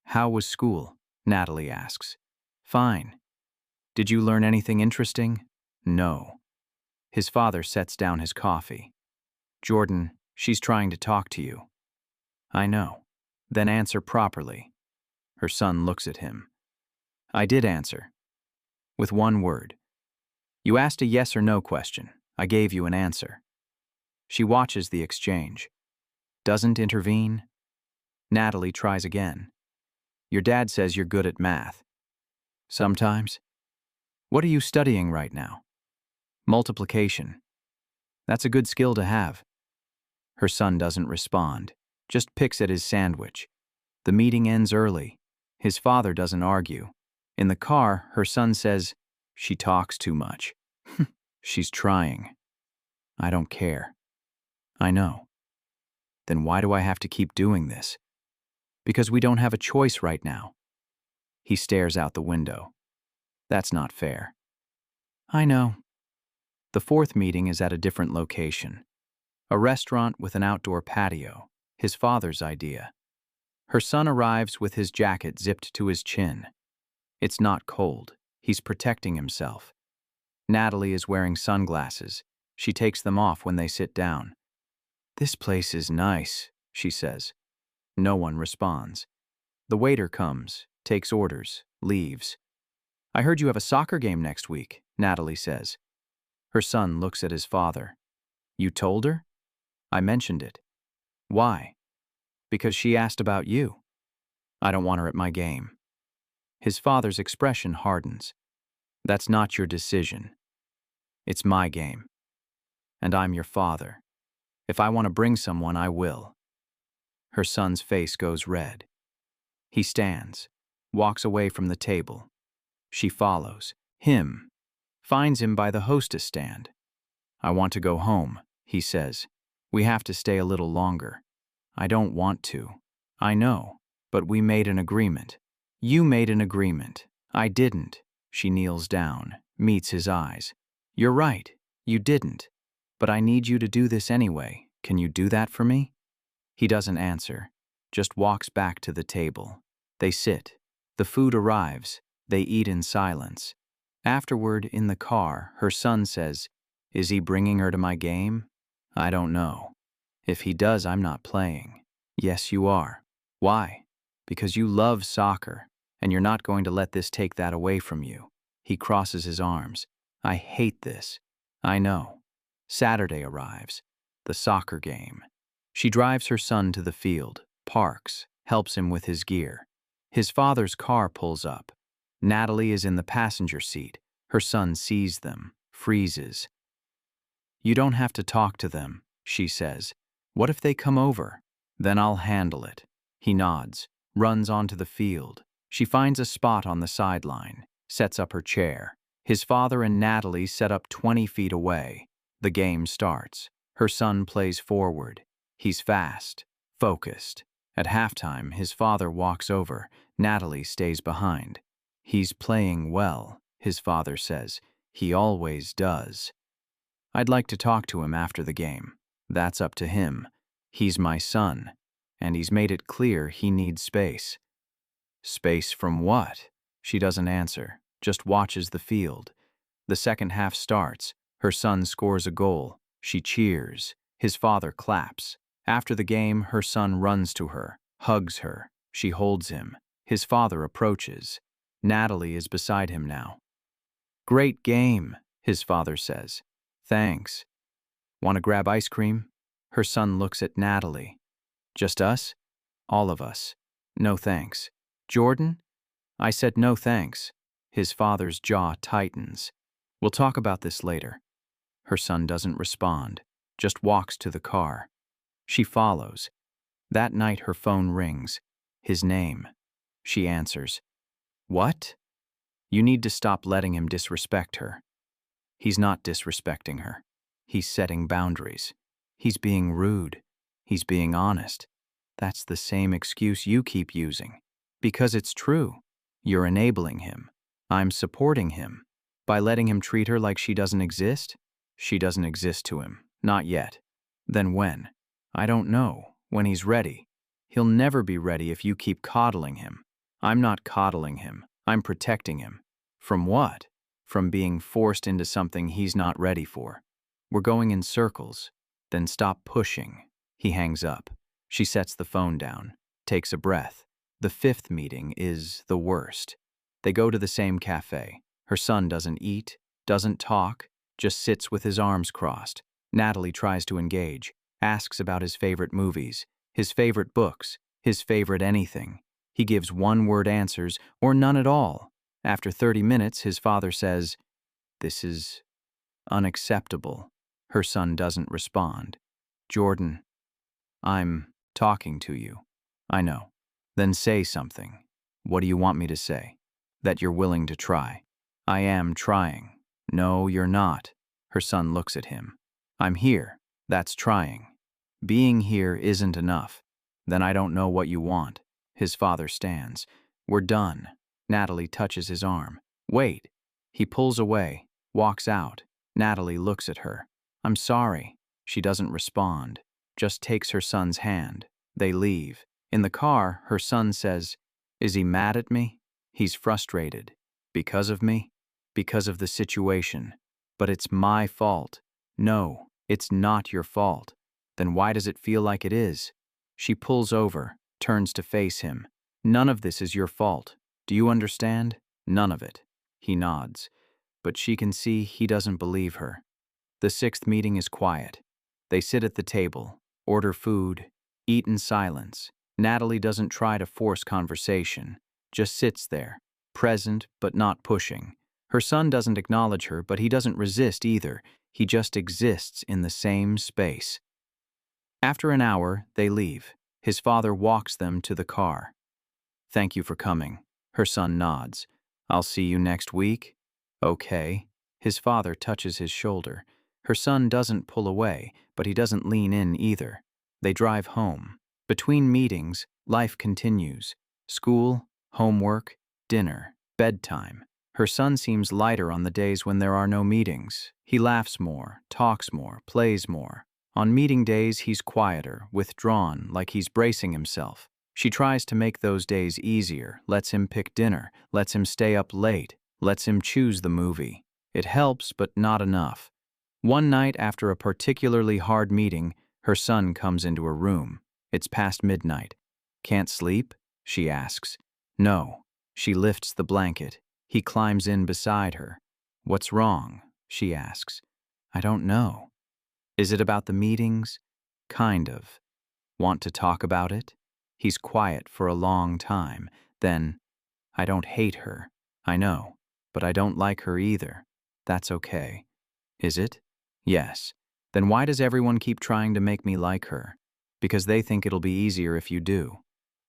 [SPEAKER 1] How was school? Natalie asks. Fine. Did you learn anything interesting? No. His father sets down his coffee. Jordan, she's trying to talk to you. I know. Then answer properly. Her son looks at him. I did answer. With one word. You asked a yes or no question. I gave you an answer. She watches the exchange. Doesn't intervene. Natalie tries again. Your dad says you're good at math. Sometimes. What are you studying right now? Multiplication. That's a good skill to have. Her son doesn't respond, just picks at his sandwich. The meeting ends early. His father doesn't argue. In the car, her son says, she talks too much. She's trying. I don't care. I know. Then why do I have to keep doing this? Because we don't have a choice right now. He stares out the window. That's not fair. I know. The fourth meeting is at a different location. A restaurant with an outdoor patio, his father's idea. Her son arrives with his jacket zipped to his chin. It's not cold. He's protecting himself. Natalie is wearing sunglasses. She takes them off when they sit down. This place is nice, she says. No one responds. The waiter comes, takes orders, leaves. I heard you have a soccer game next week, Natalie says. Her son looks at his father. You told her? I mentioned it. Why? Because she asked about you. I don't want her at my game. His father's expression hardens. That's not your decision. It's my game. And I'm your father. If I want to bring someone, I will. Her son's face goes red. He stands, walks away from the table. She follows him, finds him by the hostess stand. I want to go home, he says. We have to stay a little longer. I don't want to. I know, but we made an agreement. You made an agreement. I didn't. She kneels down, meets his eyes. You're right, you didn't. But I need you to do this anyway. Can you do that for me? He doesn't answer, just walks back to the table. They sit. The food arrives. They eat in silence. Afterward, in the car, her son says, Is he bringing her to my game? I don't know. If he does, I'm not playing. Yes, you are. Why? Because you love soccer, and you're not going to let this take that away from you. He crosses his arms. I hate this. I know. Saturday arrives. The soccer game. She drives her son to the field, parks, helps him with his gear. His father's car pulls up. Natalie is in the passenger seat. Her son sees them, freezes. You don't have to talk to them, she says. What if they come over? Then I'll handle it. He nods, runs onto the field. She finds a spot on the sideline, sets up her chair. His father and Natalie set up 20 feet away. The game starts. Her son plays forward. He's fast, focused. At halftime, his father walks over. Natalie stays behind. He's playing well, his father says. He always does. I'd like to talk to him after the game. That's up to him. He's my son, and he's made it clear he needs space. Space from what? She doesn't answer, just watches the field. The second half starts. Her son scores a goal. She cheers. His father claps. After the game, her son runs to her, hugs her. She holds him. His father approaches. Natalie is beside him now. Great game, his father says. Thanks. Want to grab ice cream? Her son looks at Natalie. Just us? All of us. No thanks. Jordan? I said no thanks. His father's jaw tightens. We'll talk about this later. Her son doesn't respond, just walks to the car. She follows. That night her phone rings. His name. She answers. What? You need to stop letting him disrespect her. He's not disrespecting her. He's setting boundaries. He's being rude. He's being honest. That's the same excuse you keep using. Because it's true. You're enabling him. I'm supporting him. By letting him treat her like she doesn't exist? She doesn't exist to him. Not yet. Then when? I don't know. When he's ready. He'll never be ready if you keep coddling him. I'm not coddling him. I'm protecting him. From what? From being forced into something he's not ready for. We're going in circles. Then stop pushing. He hangs up. She sets the phone down, takes a breath. The fifth meeting is the worst. They go to the same cafe. Her son doesn't eat, doesn't talk, just sits with his arms crossed. Natalie tries to engage, asks about his favorite movies, his favorite books, his favorite anything. He gives one-word answers or none at all. After 30 minutes, his father says, "This is unacceptable." Her son doesn't respond. "Jordan, I'm talking to you." "I know." "Then say something." "What do you want me to say?" "That you're willing to try." "I am trying." "No, you're not." Her son looks at him. "I'm here. That's trying. Being here isn't enough. Then I don't know what you want." His father stands. "We're done." Natalie touches his arm. "Wait." He pulls away, walks out. Natalie looks at her. "I'm sorry." She doesn't respond, just takes her son's hand. They leave. In the car, her son says, "Is he mad at me?" "He's frustrated." "Because of me?" "Because of the situation." "But it's my fault." "No, it's not your fault." "Then why does it feel like it is?" She pulls over, turns to face him. "None of this is your fault. Do you understand? None of it." He nods, but she can see he doesn't believe her. The sixth meeting is quiet. They sit at the table, order food, eat in silence. Natalie doesn't try to force conversation, just sits there, present but not pushing. Her son doesn't acknowledge her, but he doesn't resist either. He just exists in the same space. After an hour, they leave. His father walks them to the car. "Thank you for coming." Her son nods. "I'll see you next week?" "Okay." His father touches his shoulder. Her son doesn't pull away, but he doesn't lean in either. They drive home. Between meetings, life continues. School, homework, dinner, bedtime. Her son seems lighter on the days when there are no meetings. He laughs more, talks more, plays more. On meeting days, he's quieter, withdrawn, like he's bracing himself. She tries to make those days easier, lets him pick dinner, lets him stay up late, lets him choose the movie. It helps, but not enough. One night after a particularly hard meeting, her son comes into her room. It's past midnight. "Can't sleep?" she asks. "No." She lifts the blanket. He climbs in beside her. "What's wrong?" she asks. "I don't know." "Is it about the meetings?" "Kind of." "Want to talk about it?" He's quiet for a long time. Then, "I don't hate her. I know. But I don't like her either." "That's okay." "Is it?" "Yes." "Then why does everyone keep trying to make me like her?" "Because they think it'll be easier if you do."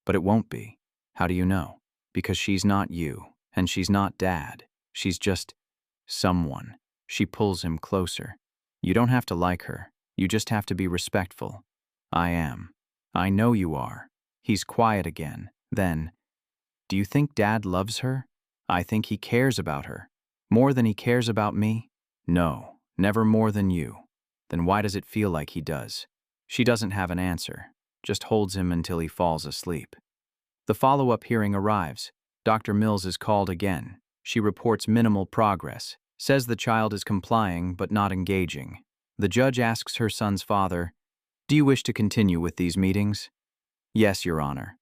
[SPEAKER 1] "But it won't be." "How do you know?" "Because she's not you, and she's not Dad. She's just someone." She pulls him closer. "You don't have to like her. You just have to be respectful." "I am." "I know you are." He's quiet again. Then, "Do you think Dad loves her?" "I think he cares about her." "More than he cares about me?" "No, never more than you." "Then why does it feel like he does?" She doesn't have an answer, just holds him until he falls asleep. The follow-up hearing arrives. Dr. Mills is called again. She reports minimal progress, says the child is complying but not engaging. The judge asks her son's father, "Do you wish to continue with these meetings?" "Yes, Your Honor."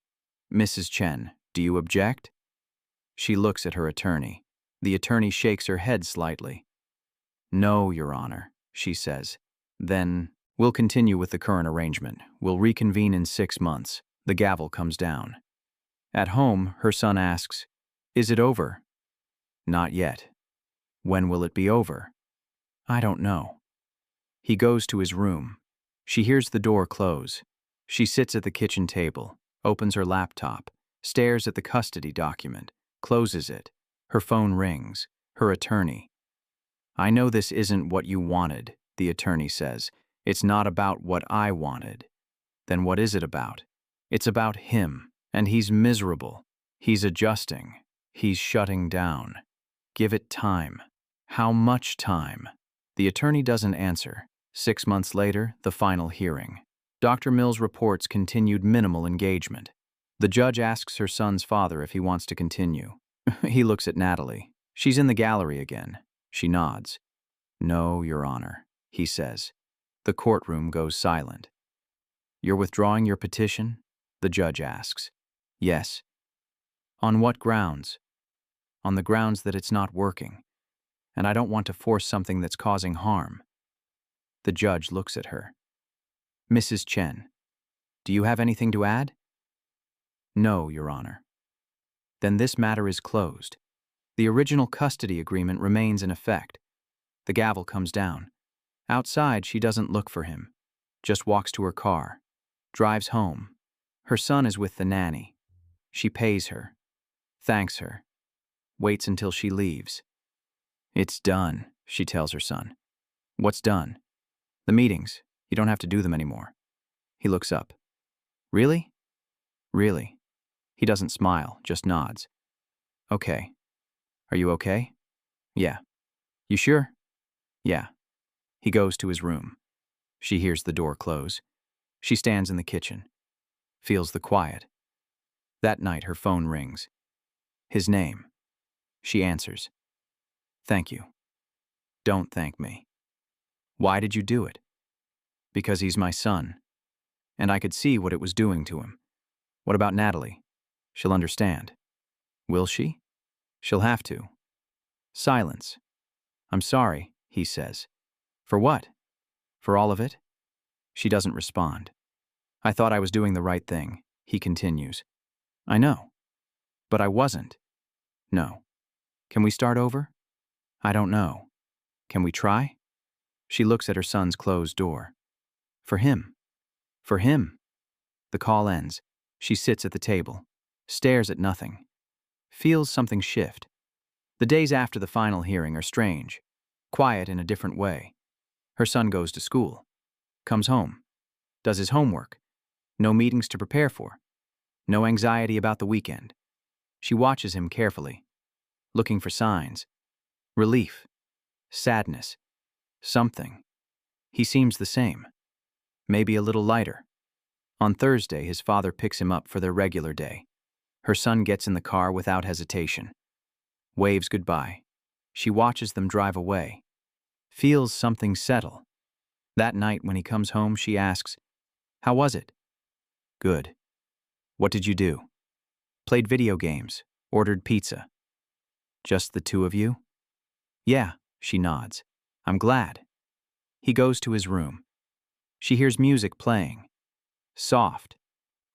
[SPEAKER 1] "Mrs. Chen, do you object?" She looks at her attorney. The attorney shakes her head slightly. "No, Your Honor," she says. "Then we'll continue with the current arrangement. We'll reconvene in 6 months." The gavel comes down. At home, her son asks, "Is it over?" "Not yet." "When will it be over?" "I don't know." He goes to his room. She hears the door close. She sits at the kitchen table, opens her laptop, stares at the custody document, closes it. Her phone rings. Her attorney. "I know this isn't what you wanted," the attorney says. "It's not about what I wanted." Then what is it about? It's about him, and he's miserable. He's adjusting. He's shutting down. Give it time. How much time? The attorney doesn't answer. 6 months later, the final hearing. Dr. Mills reports continued minimal engagement. The judge asks her son's father if he wants to continue. He looks at Natalie. She's in the gallery again. She nods. "No, Your Honor," he says. The courtroom goes silent. "You're withdrawing your petition?" the judge asks. "Yes." "On what grounds?" "On the grounds that it's not working, and I don't want to force something that's causing harm." The judge looks at her. "Mrs. Chen, do you have anything to add?" "No, Your Honor." "Then this matter is closed. The original custody agreement remains in effect." The gavel comes down. Outside, she doesn't look for him, just walks to her car, drives home. Her son is with the nanny. She pays her, thanks her, waits until she leaves. "It's done," she tells her son. "What's done?" "The meetings. You don't have to do them anymore." He looks up. "Really?" "Really." He doesn't smile, just nods. "Okay. Are you okay?" "Yeah." "You sure?" "Yeah." He goes to his room. She hears the door close. She stands in the kitchen, feels the quiet. That night, her phone rings. His name. She answers. "Thank you." "Don't thank me." "Why did you do it?" "Because he's my son, and I could see what it was doing to him." "What about Natalie?" "She'll understand." "Will she?" "She'll have to." Silence. "I'm sorry," he says. "For what?" "For all of it?" She doesn't respond. "I thought I was doing the right thing," he continues. "I know. But I wasn't." "No." "Can we start over?" "I don't know." "Can we try?" She looks at her son's closed door. "For him. For him." The call ends. She sits at the table, stares at nothing, feels something shift. The days after the final hearing are strange, quiet in a different way. Her son goes to school, comes home, does his homework. No meetings to prepare for. No anxiety about the weekend. She watches him carefully, looking for signs. Relief. Sadness. Something. He seems the same. Maybe a little lighter. On Thursday, his father picks him up for their regular day. Her son gets in the car without hesitation. Waves goodbye. She watches them drive away. Feels something settle. That night when he comes home, she asks, "How was it?" "Good." "What did you do?" "Played video games. Ordered pizza." "Just the two of you?" "Yeah," she nods. "I'm glad." He goes to his room. She hears music playing. Soft.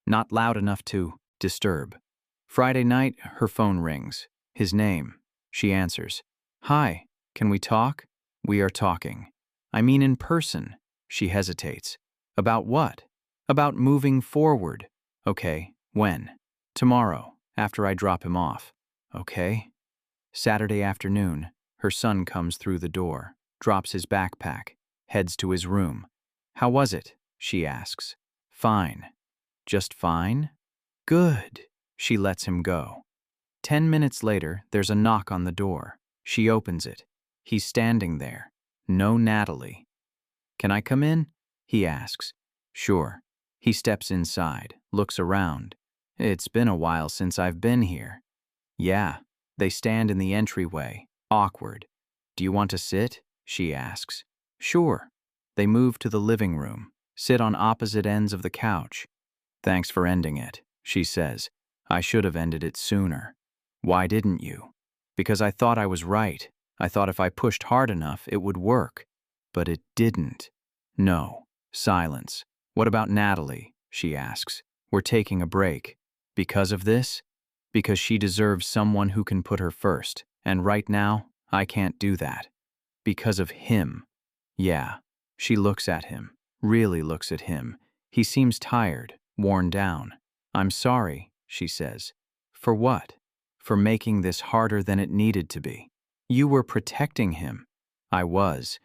[SPEAKER 1] Not loud enough to disturb. Friday night, her phone rings. His name. She answers. "Hi, can we talk?" "We are talking." "I mean in person." She hesitates. "About what?" "About moving forward." "Okay, when?" "Tomorrow, after I drop him off." "Okay." Saturday afternoon, her son comes through the door, drops his backpack, heads to his room. "How was it?" she asks. "Fine." "Just fine?" "Good." She lets him go. 10 minutes later, there's a knock on the door. She opens it. He's standing there. No Natalie. "Can I come in?" he asks. "Sure." He steps inside, looks around. "It's been a while since I've been here." "Yeah." They stand in the entryway, awkward. "Do you want to sit?" she asks. "Sure." They move to the living room, sit on opposite ends of the couch. "Thanks for ending it," she says. "I should have ended it sooner." "Why didn't you?" "Because I thought I was right. I thought if I pushed hard enough, it would work. But it didn't." "No." Silence. "What about Natalie?" she asks. "We're taking a break." "Because of this?" "Because she deserves someone who can put her first, and right now, I can't do that." "Because of him." "Yeah." She looks at him, really looks at him. He seems tired, worn down. "I'm sorry," she says. "For what?" for making this harder than it needed to be. You were protecting him. I was,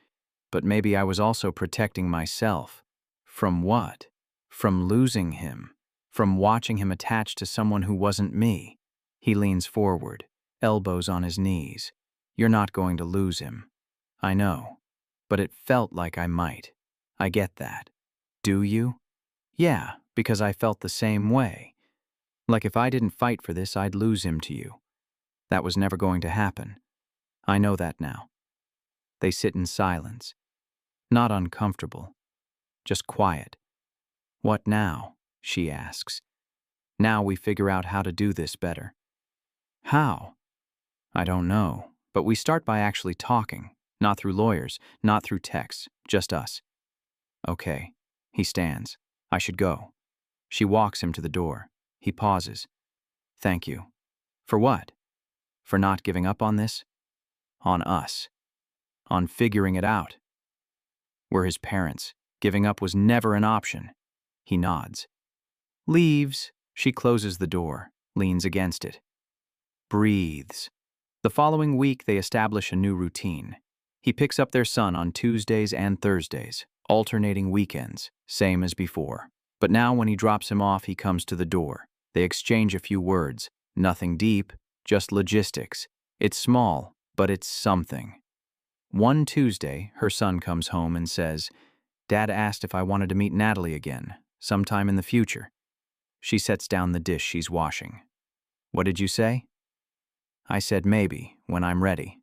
[SPEAKER 1] but maybe I was also protecting myself. From what? From losing him. From watching him attached to someone who wasn't me. He leans forward, elbows on his knees. You're not going to lose him. I know, but it felt like I might. I get that. Do you? Yeah, because I felt the same way. Like if I didn't fight for this, I'd lose him to you. That was never going to happen. I know that now. They sit in silence. Not uncomfortable. Just quiet. What now? She asks. Now we figure out how to do this better. How? I don't know, but we start by actually talking. Not through lawyers, not through texts, just us. Okay. He stands. I should go. She walks him to the door. He pauses. Thank you. For what? For not giving up on this? On us. On figuring it out. We're his parents. Giving up was never an option. He nods. Leaves. She closes the door, leans against it. Breathes. The following week, they establish a new routine. He picks up their son on Tuesdays and Thursdays, alternating weekends, same as before. But now when he drops him off, he comes to the door. They exchange a few words. Nothing deep, just logistics. It's small, but it's something. One Tuesday, her son comes home and says, Dad asked if I wanted to meet Natalie again, sometime in the future. She sets down the dish she's washing. What did you say? I said maybe, when I'm ready.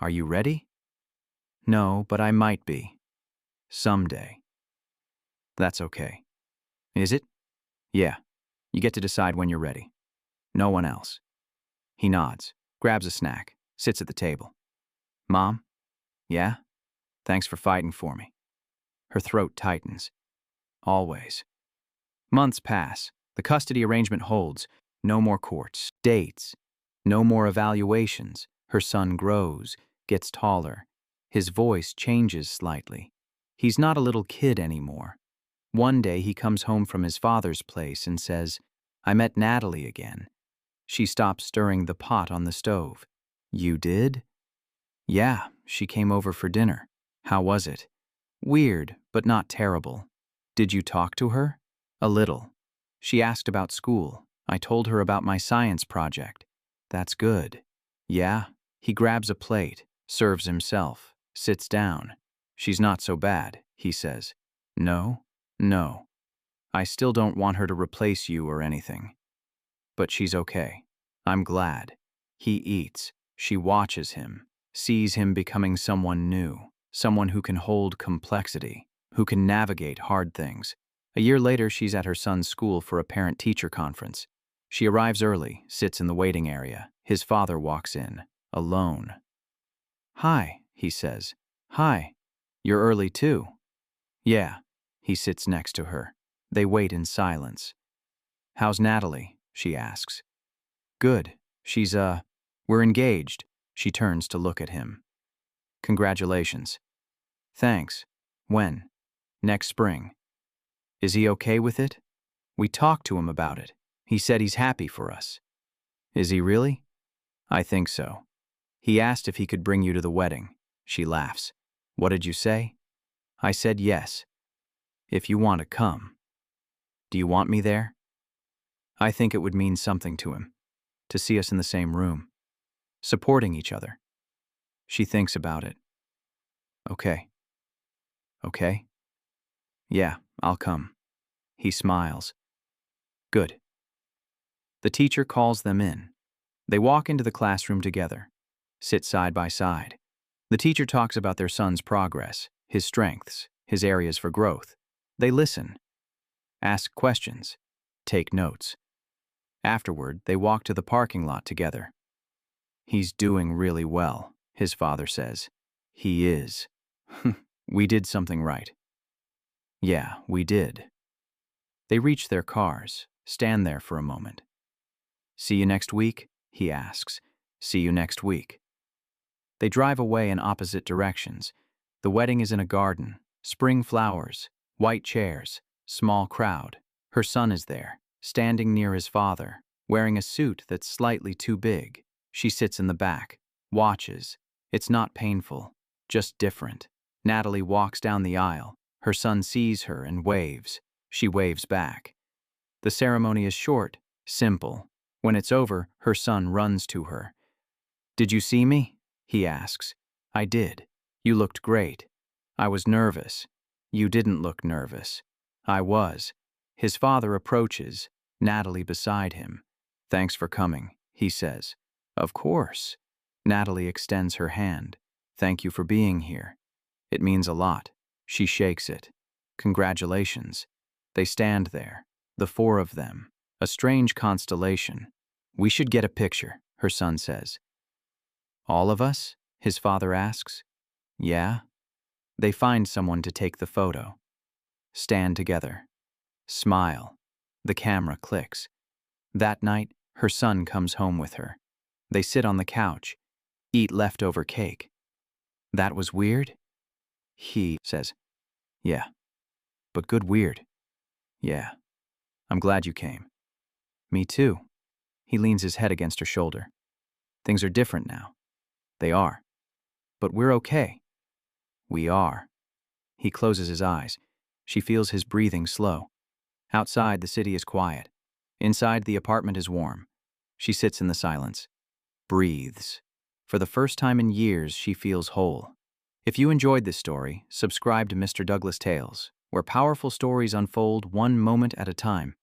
[SPEAKER 1] Are you ready? No, but I might be. Someday. That's okay. Is it? Yeah. You get to decide when you're ready. No one else. He nods, grabs a snack, sits at the table. Mom? Yeah? Thanks for fighting for me. Her throat tightens. Always. Months pass. The custody arrangement holds. No more courts, dates. No more evaluations. Her son grows, gets taller. His voice changes slightly. He's not a little kid anymore. One day he comes home from his father's place and says, I met Natalie again. She stops stirring the pot on the stove. You did? Yeah, she came over for dinner. How was it? Weird, but not terrible. Did you talk to her? A little. She asked about school. I told her about my science project. That's good. Yeah? He grabs a plate, serves himself, sits down. She's not so bad, he says. No? No. I still don't want her to replace you or anything. But she's okay. I'm glad. He eats. She watches him, sees him becoming someone new, someone who can hold complexity, who can navigate hard things. A year later, she's at her son's school for a parent-teacher conference. She arrives early, sits in the waiting area. His father walks in, alone. Hi, he says. Hi. You're early too. Yeah. He sits next to her. They wait in silence. How's Natalie? She asks. Good. She's, we're engaged. She turns to look at him. Congratulations. Thanks. When? Next spring. Is he okay with it? We talked to him about it. He said he's happy for us. Is he really? I think so. He asked if he could bring you to the wedding. She laughs. What did you say? I said yes. If you want to come. Do you want me there? I think it would mean something to him, to see us in the same room, supporting each other. She thinks about it. Okay. Okay? Yeah, I'll come. He smiles. Good. The teacher calls them in. They walk into the classroom together, sit side by side. The teacher talks about their son's progress, his strengths, his areas for growth. They listen, ask questions, take notes. Afterward, they walk to the parking lot together. He's doing really well, his father says. He is. We did something right. Yeah, we did. They reach their cars, stand there for a moment. See you next week? He asks. See you next week. They drive away in opposite directions. The wedding is in a garden, spring flowers, white chairs, small crowd. Her son is there, standing near his father, wearing a suit that's slightly too big. She sits in the back, watches. It's not painful, just different. Natalie walks down the aisle. Her son sees her and waves. She waves back. The ceremony is short, simple. When it's over, her son runs to her. "Did you see me?" he asks. "I did. You looked great." "I was nervous." "You didn't look nervous." "I was." His father approaches, Natalie beside him. "Thanks for coming," he says. "Of course." Natalie extends her hand. "Thank you for being here. It means a lot." She shakes it. "Congratulations." They stand there, the four of them, a strange constellation. "We should get a picture," her son says. "All of us?" his father asks. "Yeah." They find someone to take the photo. Stand together. Smile. The camera clicks. That night, her son comes home with her. They sit on the couch, eat leftover cake. "That was weird?" He says, "Yeah, but good weird." "Yeah, I'm glad you came." "Me too." He leans his head against her shoulder. "Things are different now." "They are. But we're okay." "We are." He closes his eyes. She feels his breathing slow. Outside, the city is quiet. Inside, the apartment is warm. She sits in the silence. Breathes. For the first time in years, she feels whole. If you enjoyed this story, subscribe to Mr. Douglas Tales, where powerful stories unfold one moment at a time.